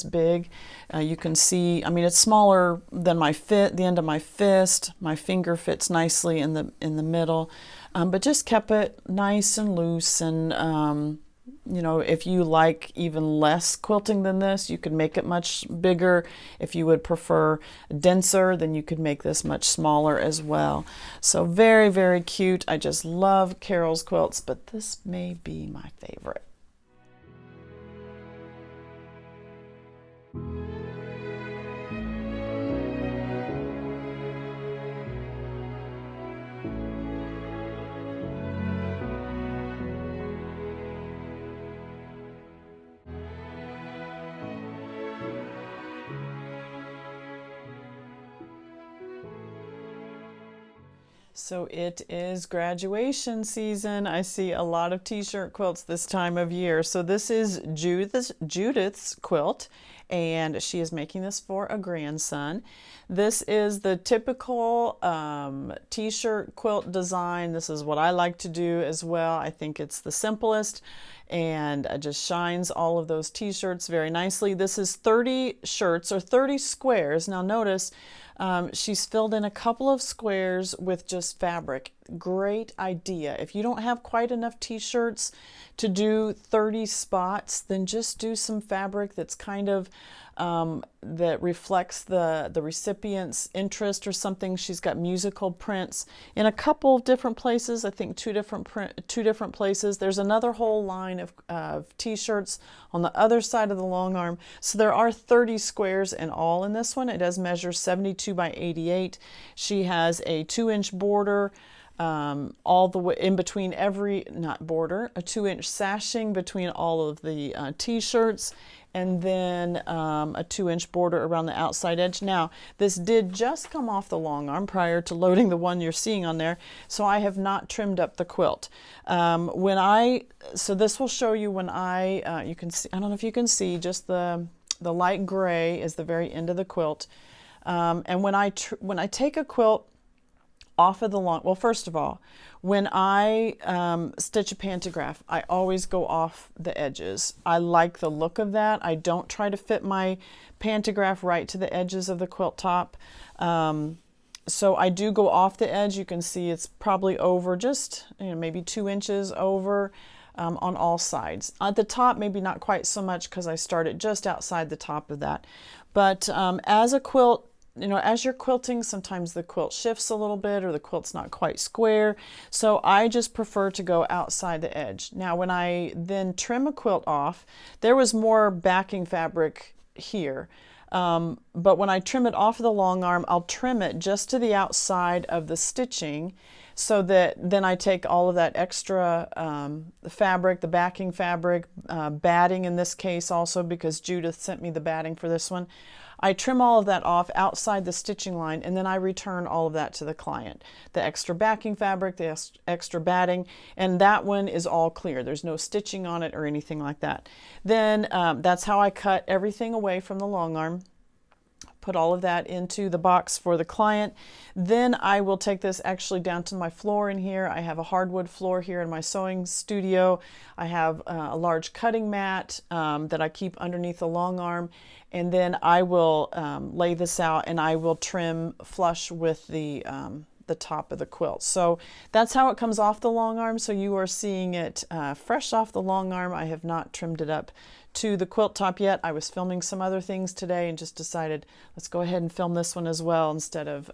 big. You can see, it's smaller than the end of my fist. My finger fits nicely in the middle, but just kept it nice and loose. And if you like even less quilting than this, you could make it much bigger. If you would prefer denser, then you could make this much smaller as well. So very, very cute. I just love Carol's quilts, but this may be my favorite. So it is graduation season. I see a lot of t-shirt quilts this time of year. So this is Judith's quilt, and she is making this for a grandson. This is the typical t-shirt quilt design. This is what I like to do as well. I think it's the simplest, and it just shines all of those t-shirts very nicely. This is 30 shirts, or 30 squares. Now notice she's filled in a couple of squares with just fabric. Great idea. If you don't have quite enough t-shirts to do 30 spots, then just do some fabric that's kind of that reflects the recipient's interest or something. She's got musical prints in a couple of different places. I think two different places. There's another whole line of t-shirts on the other side of the long arm. So there are 30 squares in all in this one. It does measure 72 by 88. She has a 2-inch border all the way in between a 2-inch sashing between all of the t-shirts, and then a 2-inch border around the outside edge. Now, this did just come off the long arm prior to loading the one you're seeing on there, so I have not trimmed up the quilt. So this will show you when you can see, I don't know if you can see, just the light gray is the very end of the quilt. And when I take a quilt off of the long, well, first of all, when I stitch a pantograph, I always go off the edges. I like the look of that. I don't try to fit my pantograph right to the edges of the quilt top. So I do go off the edge. You can see it's probably over just, maybe 2 inches over on all sides. At the top, maybe not quite so much because I started just outside the top of that. But as a quilt, as you're quilting, sometimes the quilt shifts a little bit or the quilt's not quite square. So I just prefer to go outside the edge. Now, when I then trim a quilt off, there was more backing fabric here. But when I trim it off of the long arm, I'll trim it just to the outside of the stitching so that then I take all of that extra fabric, the backing fabric, batting in this case also because Judith sent me the batting for this one. I trim all of that off outside the stitching line and then I return all of that to the client. The extra backing fabric, the extra batting, and that one is all clear. There's no stitching on it or anything like that. Then that's how I cut everything away from the long arm. Put all of that into the box for the client. Then I will take this actually down to my floor in here. I have a hardwood floor here in my sewing studio. I have a large cutting mat that I keep underneath the long arm. And then I will lay this out and I will trim flush with the top of the quilt. So that's how it comes off the long arm. So you are seeing it fresh off the long arm. I have not trimmed it up to the quilt top yet. I was filming some other things today and just decided let's go ahead and film this one as well instead of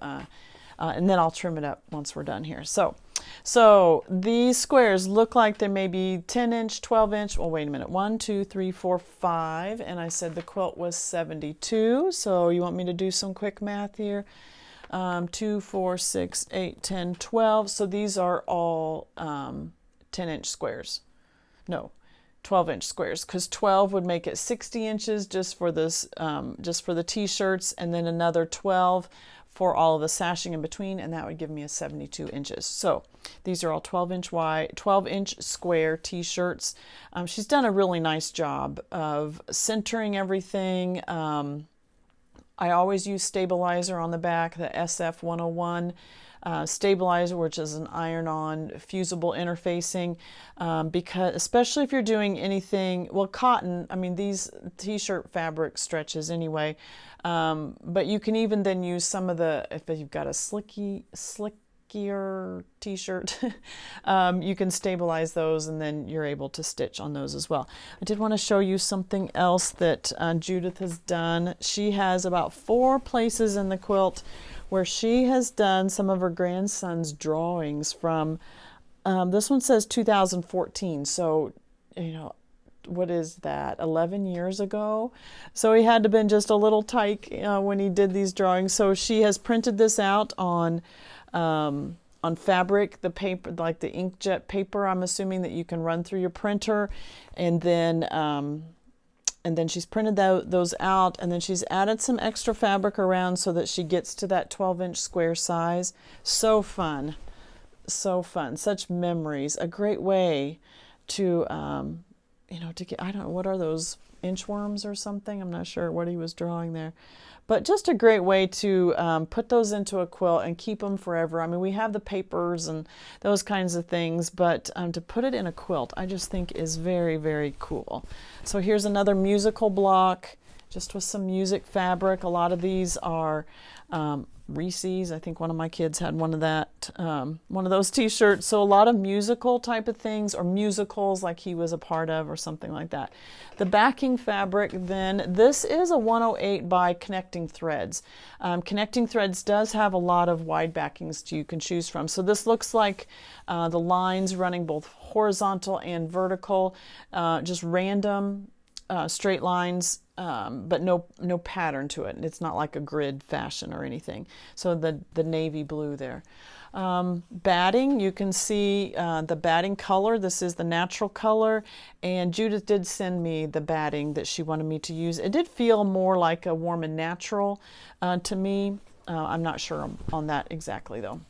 and then I'll trim it up once we're done here. So these squares look like they may be 10-inch, 12-inch. Well, wait a minute. 1, 2, 3, 4, 5. And I said the quilt was 72. So you want me to do some quick math here? 2, 4, 6, 8, 10, 12. So these are all 10-inch squares. No, 12-inch squares, because 12 would make it 60 inches just for this, just for the t-shirts, and then another 12 for all of the sashing in between, and that would give me a 72 inches. So these are all 12-inch wide, 12-inch square t-shirts. She's done a really nice job of centering everything. I always use stabilizer on the back, the SF101 stabilizer, which is an iron-on fusible interfacing, because especially if you're doing anything, well, cotton, I mean, these t-shirt fabric stretches anyway, but you can even then use some of the, if you've got a slickier t-shirt, you can stabilize those and then you're able to stitch on those as well. I did want to show you something else that Judith has done. She has about 4 places in the quilt where she has done some of her grandson's drawings from, this one says 2014, so, what is that, 11 years ago? So he had to have been just a little tyke when he did these drawings. So she has printed this out on fabric, the paper, like the inkjet paper, I'm assuming, that you can run through your printer, and then she's printed those out, and then she's added some extra fabric around so that she gets to that 12-inch square size. So fun, such memories. A great way to, to get, I don't know, what are those, inchworms or something? I'm not sure what he was drawing there. But just a great way to put those into a quilt and keep them forever. I mean, we have the papers and those kinds of things, but to put it in a quilt, I just think is very, very cool. So here's another musical block, just with some music fabric. A lot of these are Reese's. I think one of my kids had one of that, one of those t-shirts. So a lot of musical type of things, or musicals like he was a part of or something like that. The backing fabric then, this is a 108 by Connecting Threads. Connecting Threads does have a lot of wide backings you can choose from. So this looks like the lines running both horizontal and vertical, just random straight lines, but no pattern to it. It's not like a grid fashion or anything. So the navy blue there. Batting, you can see the batting color. This is the natural color, and Judith did send me the batting that she wanted me to use. It did feel more like a warm and natural to me. I'm not sure on that exactly though.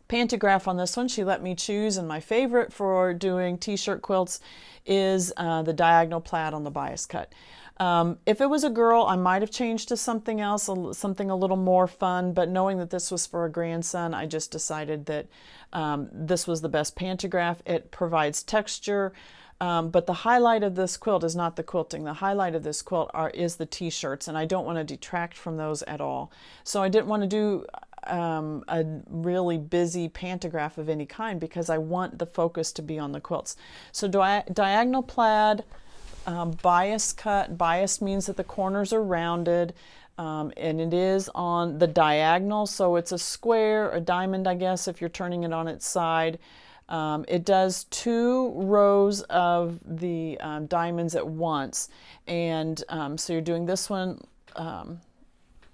Pantograph on this one, she let me choose, and my favorite for doing t-shirt quilts is the diagonal plaid on the bias cut. If it was a girl, I might have changed to something else, something a little more fun, but knowing that this was for a grandson, I just decided that this was the best pantograph. It provides texture, but the highlight of this quilt is not the quilting. The highlight of this quilt is the t-shirts, and I don't want to detract from those at all. So I didn't want to do a really busy pantograph of any kind because I want the focus to be on the quilts. So diagonal plaid, bias cut. Bias means that the corners are rounded, and it is on the diagonal, so it's a square, a diamond, I guess, if you're turning it on its side. It does 2 rows of the diamonds at once, and so you're doing this one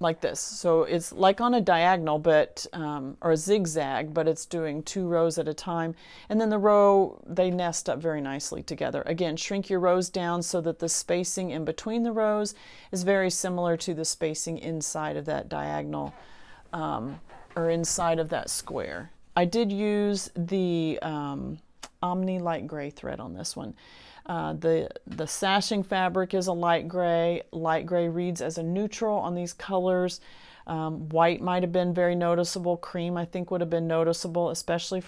like this. So it's like on a diagonal, but or a zigzag, but it's doing 2 rows at a time. And then the row, they nest up very nicely together. Again, shrink your rows down so that the spacing in between the rows is very similar to the spacing inside of that diagonal or inside of that square. I did use the Omni light gray thread on this one. The sashing fabric is a light gray. Light gray reads as a neutral on these colors. White might have been very noticeable. Cream, I think, would have been noticeable, especially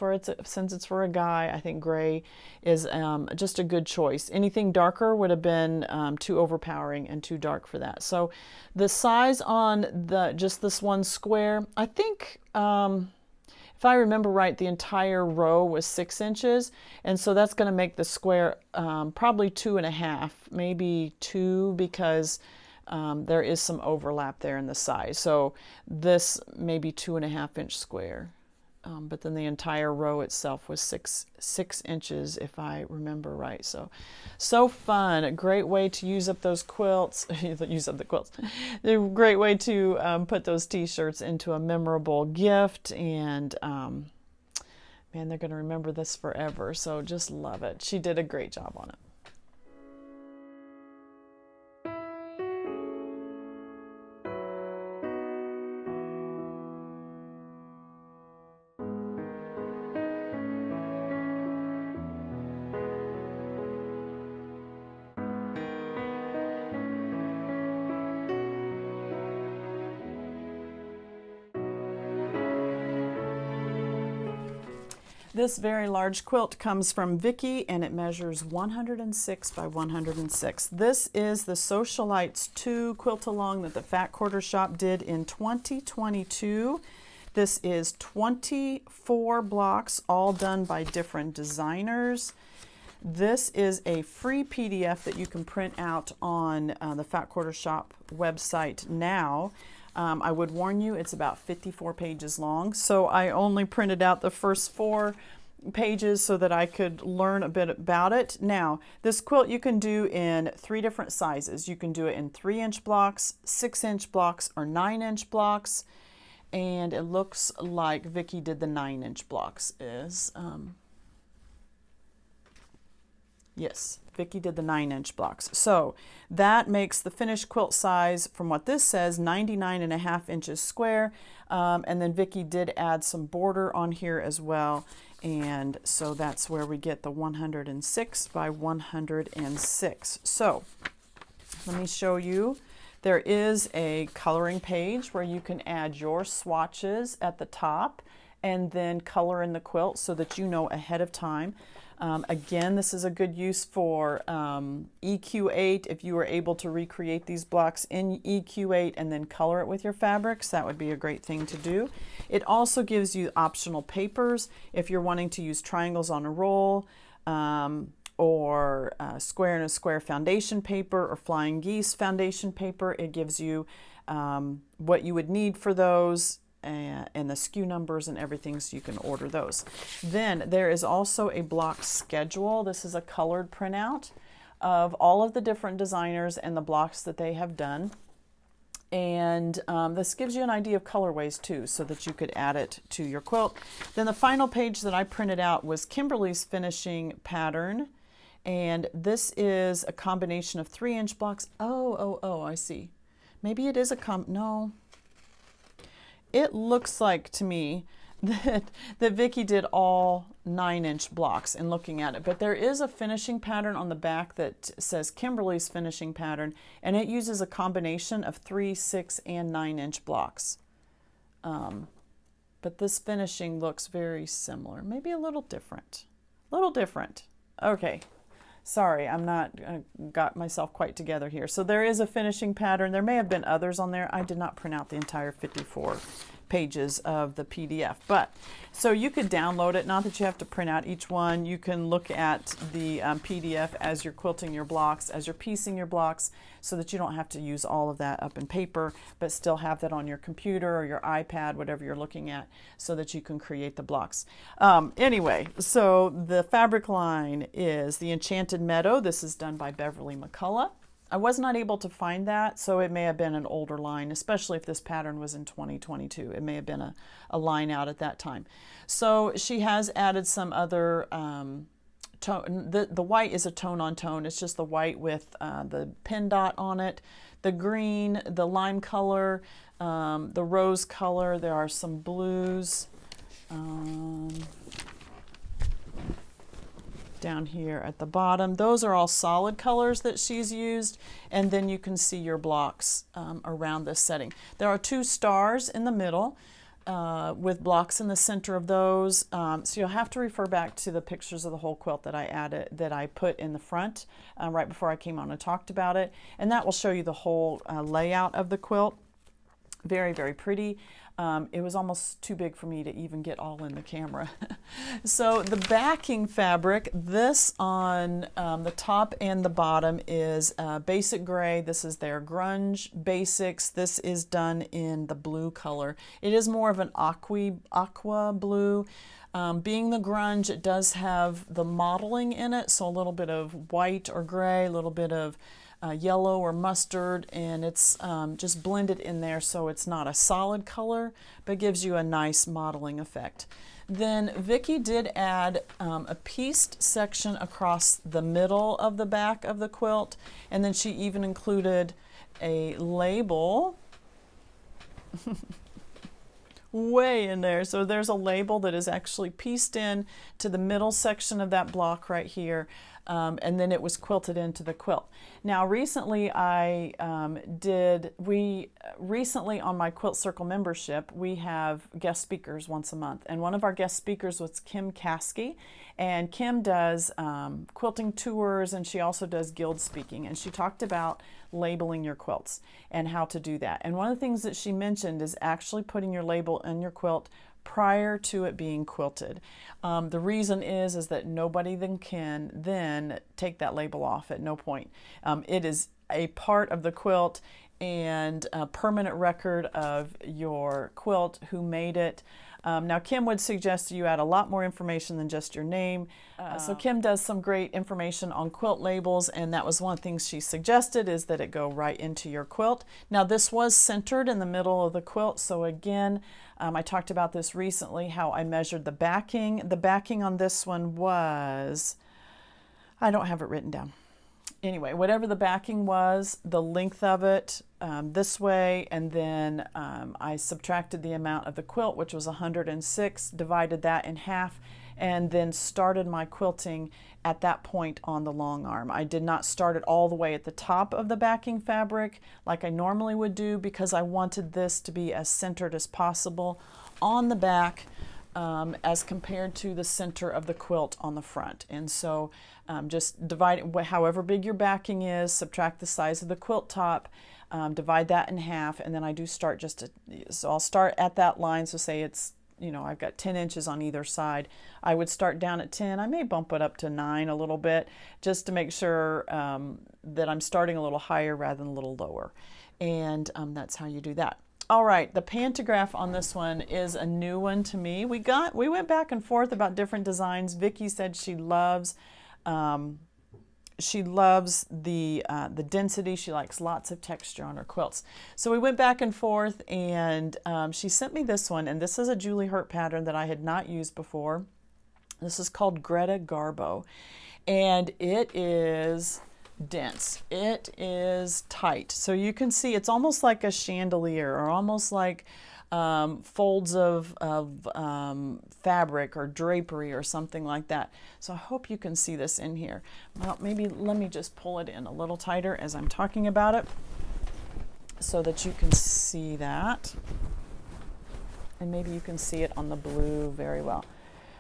since it's for a guy. I think gray is just a good choice. Anything darker would have been too overpowering and too dark for that. So the size on just this one square, I think, if I remember right, the entire row was 6 inches, and so that's going to make the square probably 2.5, maybe 2, because there is some overlap there in the size. So this may be 2.5-inch square, but then the entire row itself was 6 inches, if I remember right. So fun! A great way to use up those quilts. Use up the quilts. A great way to put those T-shirts into a memorable gift, and man, they're going to remember this forever. So just love it. She did a great job on it. This very large quilt comes from Vicki, and it measures 106 by 106. This is the Socialites 2 quilt along that the Fat Quarter Shop did in 2022. This is 24 blocks, all done by different designers. This is a free PDF that you can print out on the Fat Quarter Shop website now. I would warn you, it's about 54 pages long, so I only printed out the first 4 pages so that I could learn a bit about it. Now, this quilt you can do in 3 different sizes. You can do it in 3-inch blocks, 6-inch blocks, or 9-inch blocks, and it looks like Vicki did the 9-inch blocks. Yes, Vicki did the 9-inch blocks. So that makes the finished quilt size, from what this says, 99.5 inches square. And then Vicki did add some border on here as well. And so that's where we get the 106 by 106. So let me show you. There is a coloring page where you can add your swatches at the top and then color in the quilt so that you know ahead of time. Again, this is a good use for EQ8. If you were able to recreate these blocks in EQ8 and then color it with your fabrics, that would be a great thing to do. It also gives you optional papers if you're wanting to use triangles on a roll, or square and a square foundation paper, or flying geese foundation paper. It gives you what you would need for those, and the SKU numbers and everything, so you can order those. Then there is also a block schedule. This is a colored printout of all of the different designers and the blocks that they have done. And this gives you an idea of colorways too, so that you could add it to your quilt. Then the final page that I printed out was Kimberly's finishing pattern. And this is a combination of 3-inch blocks. Oh, I see. Maybe it is no. It looks like to me that Vicki did all 9-inch blocks in looking at it. But there is a finishing pattern on the back that says Kimberly's finishing pattern, and it uses a combination of 3, 6, and 9-inch blocks. But this finishing looks very similar, maybe a little different. A little different. Okay. Sorry, I'm not got myself quite together here. So there is a finishing pattern. There may have been others on there. I did not print out the entire 54 pages of the PDF. But so you could download it, not that you have to print out each one. You can look at the PDF as you're quilting your blocks, as you're piecing your blocks, so that you don't have to use all of that up in paper, but still have that on your computer or your iPad, whatever you're looking at, so that you can create the blocks. Anyway, so the fabric line is the Enchanted Meadow. This is done by Beverly McCullough. I was not able to find that, so it may have been an older line, especially if this pattern was in 2022. It may have been a line out at that time. So she has added some other tone. The white is a tone on tone. It's just the white with the pin dot on it. The green, the lime color, the rose color. There are some blues. Down here at the bottom. Those are all solid colors that she's used, and then you can see your blocks around this setting. There are 2 stars in the middle with blocks in the center of those, so you'll have to refer back to the pictures of the whole quilt that I put in the front right before I came on and talked about it, and that will show you the whole layout of the quilt. Very, very pretty. It was almost too big for me to even get all in the camera. So the backing fabric, this on the top and the bottom is basic gray. This is their grunge basics. This is done in the blue color. It is more of an aqua blue. Being the grunge, it does have the modeling in it, so a little bit of white or gray, a little bit of yellow or mustard, and it's just blended in there, so it's not a solid color, but gives you a nice modeling effect. Then Vicki did add a pieced section across the middle of the back of the quilt, and then she even included a label way in there. So there's a label that is actually pieced in to the middle section of that block right here. And then it was quilted into the quilt. Now recently recently on my Quilt Circle membership, we have guest speakers once a month. And one of our guest speakers was Kim Caskey. And Kim does quilting tours, and she also does guild speaking. And she talked about labeling your quilts and how to do that. And one of the things that she mentioned is actually putting your label in your quilt prior to it being quilted. The reason is that nobody then can take that label off at no point. It is a part of the quilt and a permanent record of your quilt, who made it. Now Kim would suggest you add a lot more information than just your name. So Kim does some great information on quilt labels, and that was one of the things she suggested, is that it go right into your quilt. Now this was centered in the middle of the quilt, so again, I talked about this recently, how I measured the backing. The backing on this one was, I don't have it written down. Anyway, whatever the backing was, the length of it this way, and then I subtracted the amount of the quilt, which was 106, divided that in half, and then started my quilting at that point on the long arm. I did not start it all the way at the top of the backing fabric like I normally would do, because I wanted this to be as centered as possible on the back as compared to the center of the quilt on the front. And so just divide it, however big your backing is, subtract the size of the quilt top, divide that in half, and then I do start so I'll start at that line. So say it's, I've got 10 inches on either side. I would start down at 10. I may bump it up to 9 a little bit, just to make sure that I'm starting a little higher rather than a little lower. And that's how you do that. All right, the pantograph on this one is a new one to me. We went back and forth about different designs. Vicki said she loves the density. She likes lots of texture on her quilts. So we went back and forth, and she sent me this one, and this is a Julie Hurt pattern that I had not used before. This is called Greta Garbo, and it is dense. It is tight. So you can see it's almost like a chandelier, or almost like folds of fabric or drapery or something like that. So I hope you can see this in here. Well, maybe let me just pull it in a little tighter as I'm talking about it so that you can see that. And maybe you can see it on the blue very well.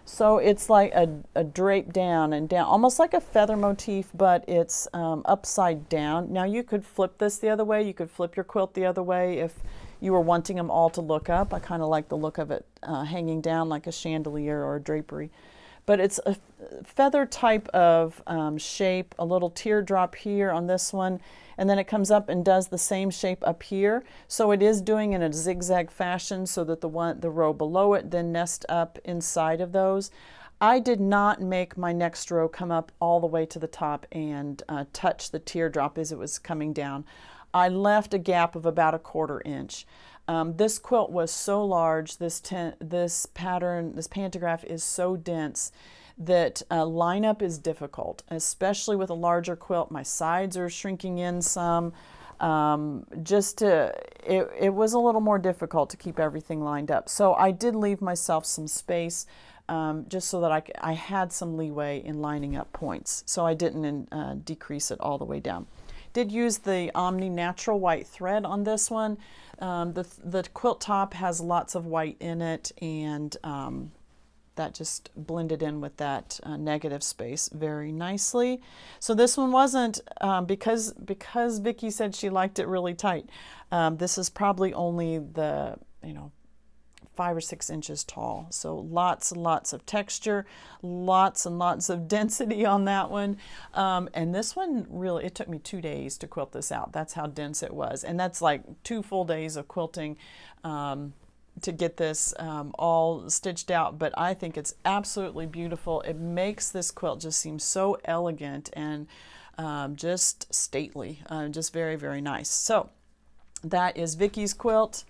So it's like a drape down and down, almost like a feather motif, but it's upside down. Now you could flip this the other way. You could flip your quilt the other way if you were wanting them all to look up. I kind of like the look of it hanging down like a chandelier or a drapery. But it's a feather type of shape, a little teardrop here on this one, and then it comes up and does the same shape up here. So it is doing in a zigzag fashion so that the row below it then nest up inside of those. I did not make my next row come up all the way to the top and touch the teardrop as it was coming down. I left a gap of about 1/4 inch. This quilt was so large, this pattern, this pantograph is so dense that lineup is difficult, especially with a larger quilt. My sides are shrinking in some. It was a little more difficult to keep everything lined up. So I did leave myself some space just so that I had some leeway in lining up points. So I didn't decrease it all the way down. Did use the Omni Natural White thread on this one. The quilt top has lots of white in it, and that just blended in with that negative space very nicely. So this one wasn't, because Vicki said she liked it really tight, this is probably only the, 5 or 6 inches tall. So lots and lots of texture, lots and lots of density on that one. And this one really, it took me 2 days to quilt this out. That's how dense it was. And that's like 2 full days of quilting to get this all stitched out. But I think it's absolutely beautiful. It makes this quilt just seem so elegant and just stately, just very, very nice. So that is Vicki's quilt.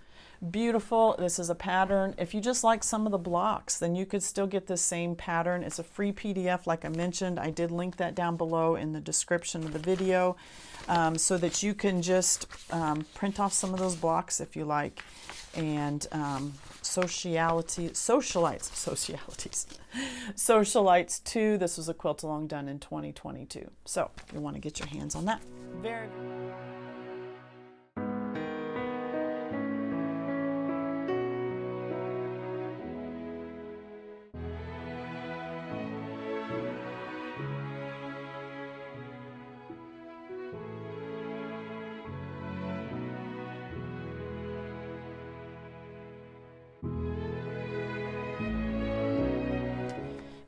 Beautiful. This is a pattern. If you just like some of the blocks, then you could still get the same pattern. It's a free PDF, like I mentioned. I did link that down below in the description of the video, so that you can just print off some of those blocks if you like. And Socialites 2. This was a quilt along done in 2022. So you want to get your hands on that. Very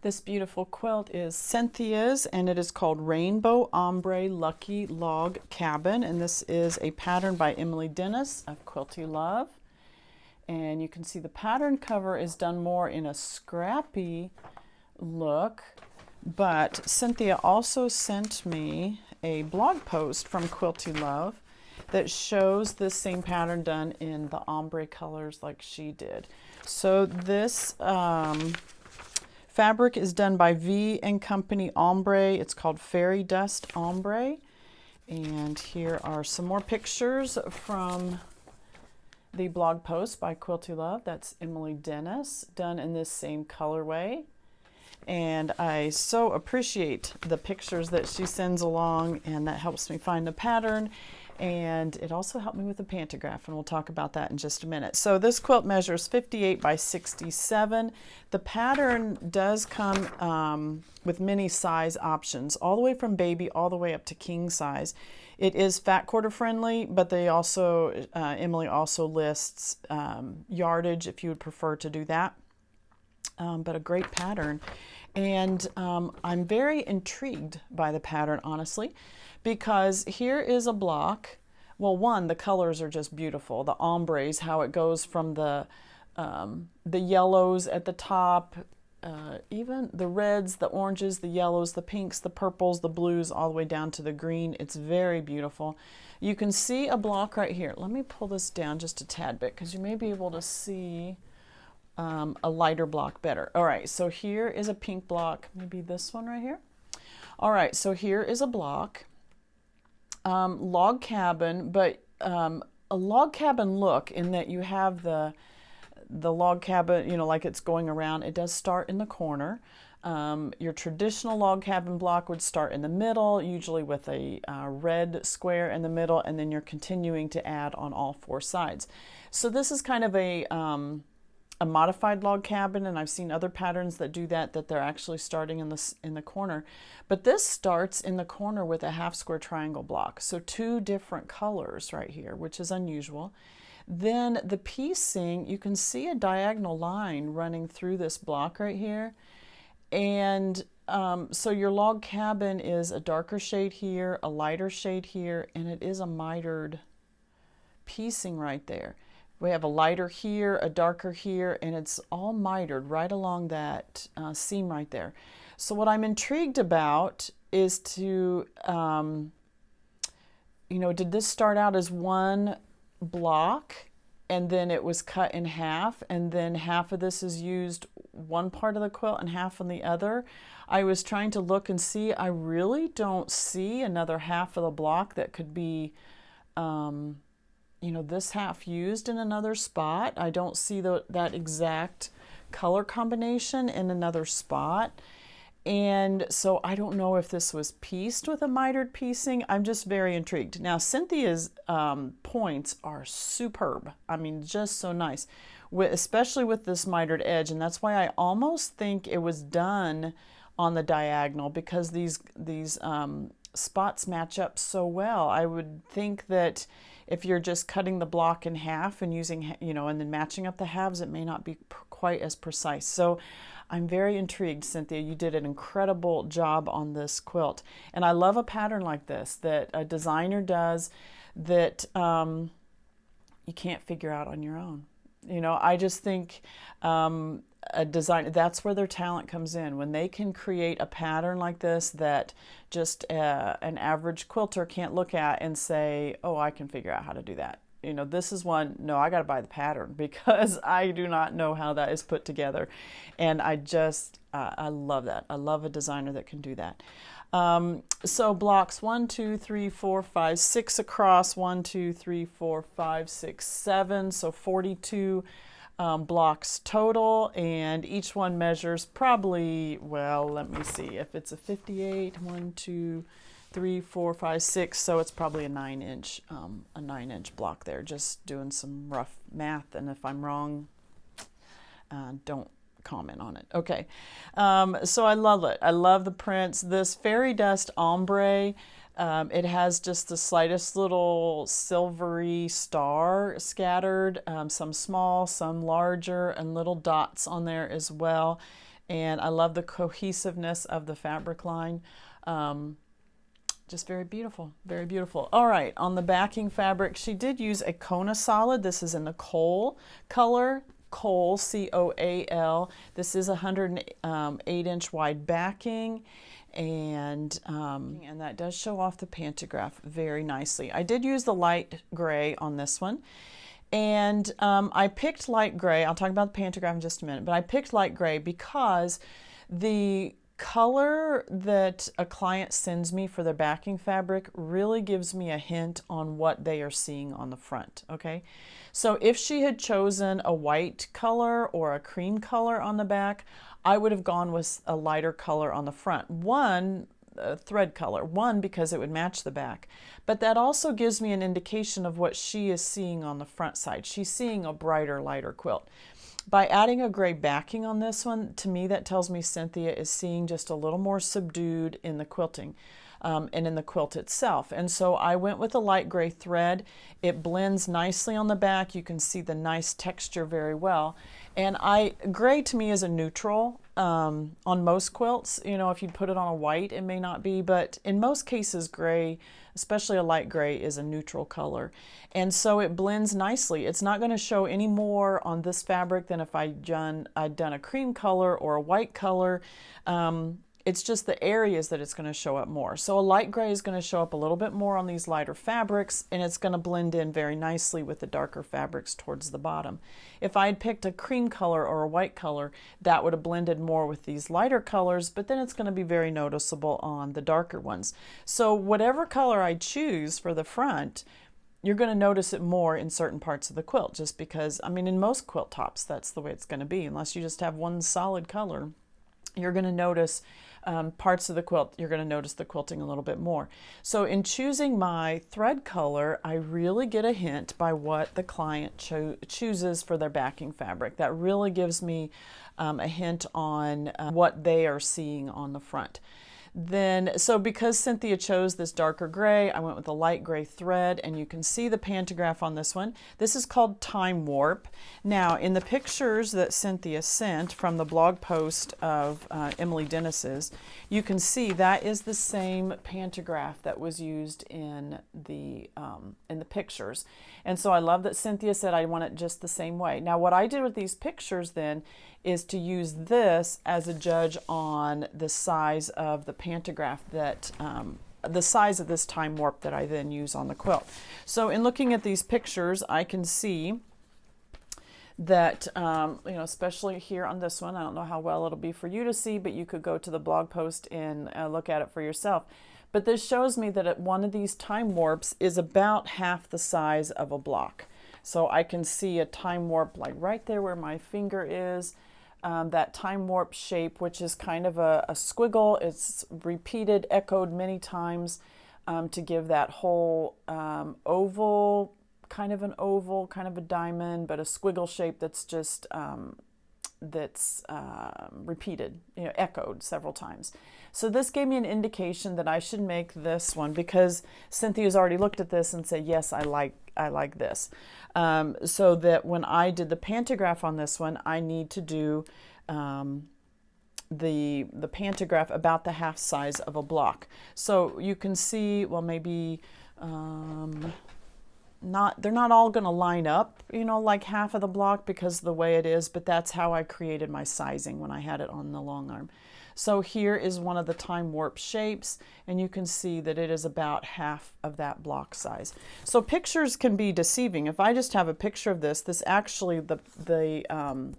This beautiful quilt is Cynthia's, and it is called Rainbow Ombre Lucky Log Cabin, and this is a pattern by Emily Dennis of Quilty Love. And you can see the pattern cover is done more in a scrappy look, but Cynthia also sent me a blog post from Quilty Love that shows this same pattern done in the ombre colors like she did. So this fabric is done by V & Company Ombre. It's called Fairy Dust Ombre. And here are some more pictures from the blog post by Quilty Love. That's Emily Dennis, done in this same colorway. And I so appreciate the pictures that she sends along, and that helps me find the pattern. And it also helped me with the pantograph, and we'll talk about that in just a minute. So this quilt measures 58 by 67. The pattern does come with many size options, all the way from baby all the way up to king size. It is fat quarter friendly, but they also, Emily also lists yardage if you would prefer to do that. But a great pattern. And I'm very intrigued by the pattern, honestly, because here is a block. Well, one, the colors are just beautiful. The ombres, how it goes from the yellows at the top, even the reds, the oranges, the yellows, the pinks, the purples, the blues, all the way down to the green. It's very beautiful. You can see a block right here. Let me pull this down just a tad bit because you may be able to see a lighter block better. All right, so here is a pink block, maybe this one right here. All right, so here is a block, log cabin, but a log cabin look in that you have the the log cabin, you know, like it's going around, it does start in the corner. Your traditional log cabin block would start in the middle, usually with a red square in the middle, and then you're continuing to add on all four sides. So this is kind of a modified log cabin, and I've seen other patterns that do that, that they're actually starting in the corner. But this starts in the corner with a half square triangle block. So two different colors right here, which is unusual. Then the piecing, you can see a diagonal line running through this block right here. And so your log cabin is a darker shade here, a lighter shade here, and it is a mitered piecing right there. We have a lighter here, a darker here, and it's all mitered right along that seam right there. So what I'm intrigued about is to, you know, did this start out as one block and then it was cut in half, and then half of this is used one part of the quilt and half on the other? I was trying to look and see. I really don't see another half of the block that could be, you know, this half used in another spot. I don't see that exact color combination in another spot. And so I don't know if this was pieced with a mitered piecing. I'm just very intrigued. Now, Cynthia's points are superb. I mean, just so nice, especially with this mitered edge. And that's why I almost think it was done on the diagonal, because these spots match up so well. I would think that if you're just cutting the block in half and using, you know, and then matching up the halves, it may not be quite as precise. So I'm very intrigued, Cynthia. You did an incredible job on this quilt. And I love a pattern like this that a designer does that you can't figure out on your own. You know, I just think a design, that's where their talent comes in. When they can create a pattern like this that just an average quilter can't look at and say, oh, I can figure out how to do that. You know, this is one, no, I got to buy the pattern, because I do not know how that is put together. And I just, I love that. I love a designer that can do that. So blocks 1, 2, 3, 4, 5, 6 across, 1, 2, 3, 4, 5, 6, 7. So 42 blocks total, and each one measures probably, well, let me see, if it's a 58, 1, 2, 3, 4, 5, 6, so it's probably a 9-inch block there. Just doing some rough math, and if I'm wrong, don't comment on it. Okay, so I love it. I love the prints. This fairy dust ombre, it has just the slightest little silvery star scattered, some small, some larger, and little dots on there as well. And I love the cohesiveness of the fabric line. Just very beautiful, very beautiful. All right, on the backing fabric, she did use a Kona solid. This is in the coal color, coal, C-O-A-L. This is 108-inch wide backing, and that does show off the pantograph very nicely. I did use the light gray on this one, and I picked light gray. I'll talk about the pantograph in just a minute, but I picked light gray because the color that a client sends me for their backing fabric really gives me a hint on what they are seeing on the front. Okay, so if she had chosen a white color or a cream color on the back, I would have gone with a lighter color on the front. One, thread color, one, because it would match the back, but that also gives me an indication of what she is seeing on the front side. She's seeing a brighter, lighter quilt. By adding a gray backing on this one, to me that tells me Cynthia is seeing just a little more subdued in the quilting and in the quilt itself. And so I went with a light gray thread. It blends nicely on the back. You can see the nice texture very well. And gray to me is a neutral on most quilts. You know, if you put it on a white, it may not be, but in most cases, gray, especially a light gray, is a neutral color. And so it blends nicely. It's not going to show any more on this fabric than if I'd done a cream color or a white color. It's just the areas that it's going to show up more. So a light gray is going to show up a little bit more on these lighter fabrics, and it's going to blend in very nicely with the darker fabrics towards the bottom. If I had picked a cream color or a white color, that would have blended more with these lighter colors, but then it's going to be very noticeable on the darker ones. So whatever color I choose for the front, you're going to notice it more in certain parts of the quilt, just because, I mean, in most quilt tops, that's the way it's going to be, unless you just have one solid color. You're going to notice parts of the quilt, you're going to notice the quilting a little bit more. So in choosing my thread color, I really get a hint by what the client chooses for their backing fabric. That really gives me a hint on what they are seeing on the front. Then, so because Cynthia chose this darker gray, I went with a light gray thread, and you can see the pantograph on this one. This is called Time Warp. Now, in the pictures that Cynthia sent from the blog post of Emily Dennis's, you can see that is the same pantograph that was used in the pictures. And so I love that Cynthia said, I want it just the same way. Now, what I did with these pictures then is to use this as a judge on the size of the pantograph that, the size of this time warp that I then use on the quilt. So in looking at these pictures, I can see that, you know, especially here on this one, I don't know how well it'll be for you to see, but you could go to the blog post and look at it for yourself. But this shows me that one of these time warps is about half the size of a block. So I can see a time warp like right there where my finger is. That time warp shape, which is kind of a squiggle. It's repeated, echoed many times to give that whole oval, kind of a diamond, but a squiggle shape that's just repeated, you know, echoed several times. So this gave me an indication that I should make this one, because Cynthia's already looked at this and said, yes, I like this. So that when I did the pantograph on this one, I need to do the pantograph about the half size of a block. So you can see, well, maybe they're not all going to line up, you know, like half of the block because of the way it is, but that's how I created my sizing when I had it on the long arm. So here is one of the time warp shapes, and you can see that it is about half of that block size. So pictures can be deceiving. If I just have a picture of this actually, the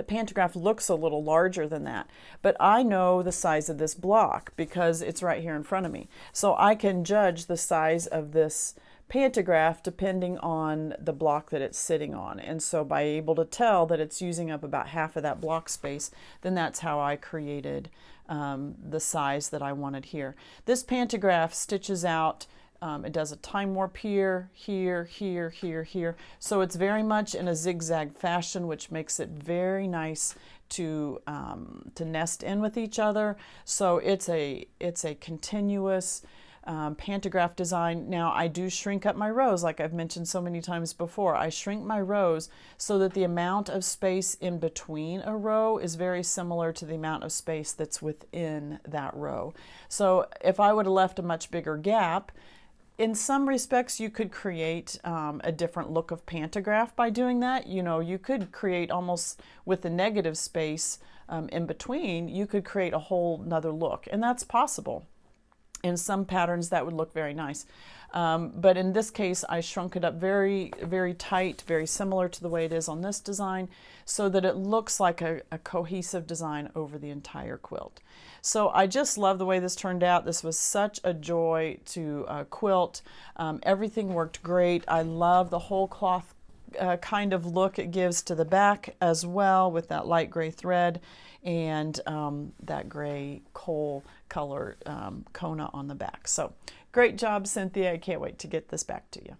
pantograph looks a little larger than that, but I know the size of this block because it's right here in front of me. So I can judge the size of this pantograph depending on the block that it's sitting on. And so by able to tell that it's using up about half of that block space, then that's how I created the size that I wanted here. This pantograph stitches out, it does a time warp here, here, here, here, here. So it's very much in a zigzag fashion, which makes it very nice to nest in with each other. So it's a continuous pantograph design. Now I do shrink up my rows, like I've mentioned so many times before. I shrink my rows so that the amount of space in between a row is very similar to the amount of space that's within that row. So if I would have left a much bigger gap, in some respects you could create a different look of pantograph by doing that. You know, you could create almost with the negative space in between, you could create a whole nother look, and that's possible. In some patterns that would look very nice. But in this case, I shrunk it up very, very tight, very similar to the way it is on this design, so that it looks like a cohesive design over the entire quilt. So I just love the way this turned out. This was such a joy to quilt. Everything worked great. I love the whole cloth kind of look it gives to the back as well, with that light gray thread and that gray coal color Kona on the back. So great job, Cynthia. I can't wait to get this back to you.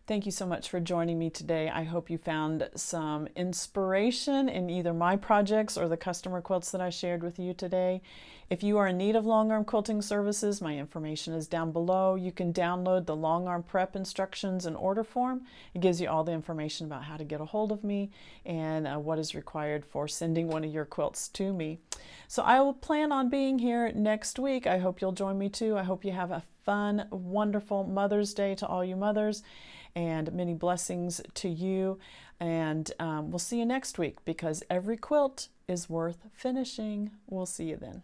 Thank you so much for joining me today. I hope you found some inspiration in either my projects or the customer quilts that I shared with you today. If you are in need of long arm quilting services, my information is down below. You can download the long arm prep instructions and order form. It gives you all the information about how to get a hold of me and what is required for sending one of your quilts to me. So I will plan on being here next week. I hope you'll join me too. I hope you have a fun, wonderful Mother's Day to all you mothers, and many blessings to you. And we'll see you next week, because every quilt is worth finishing. We'll see you then.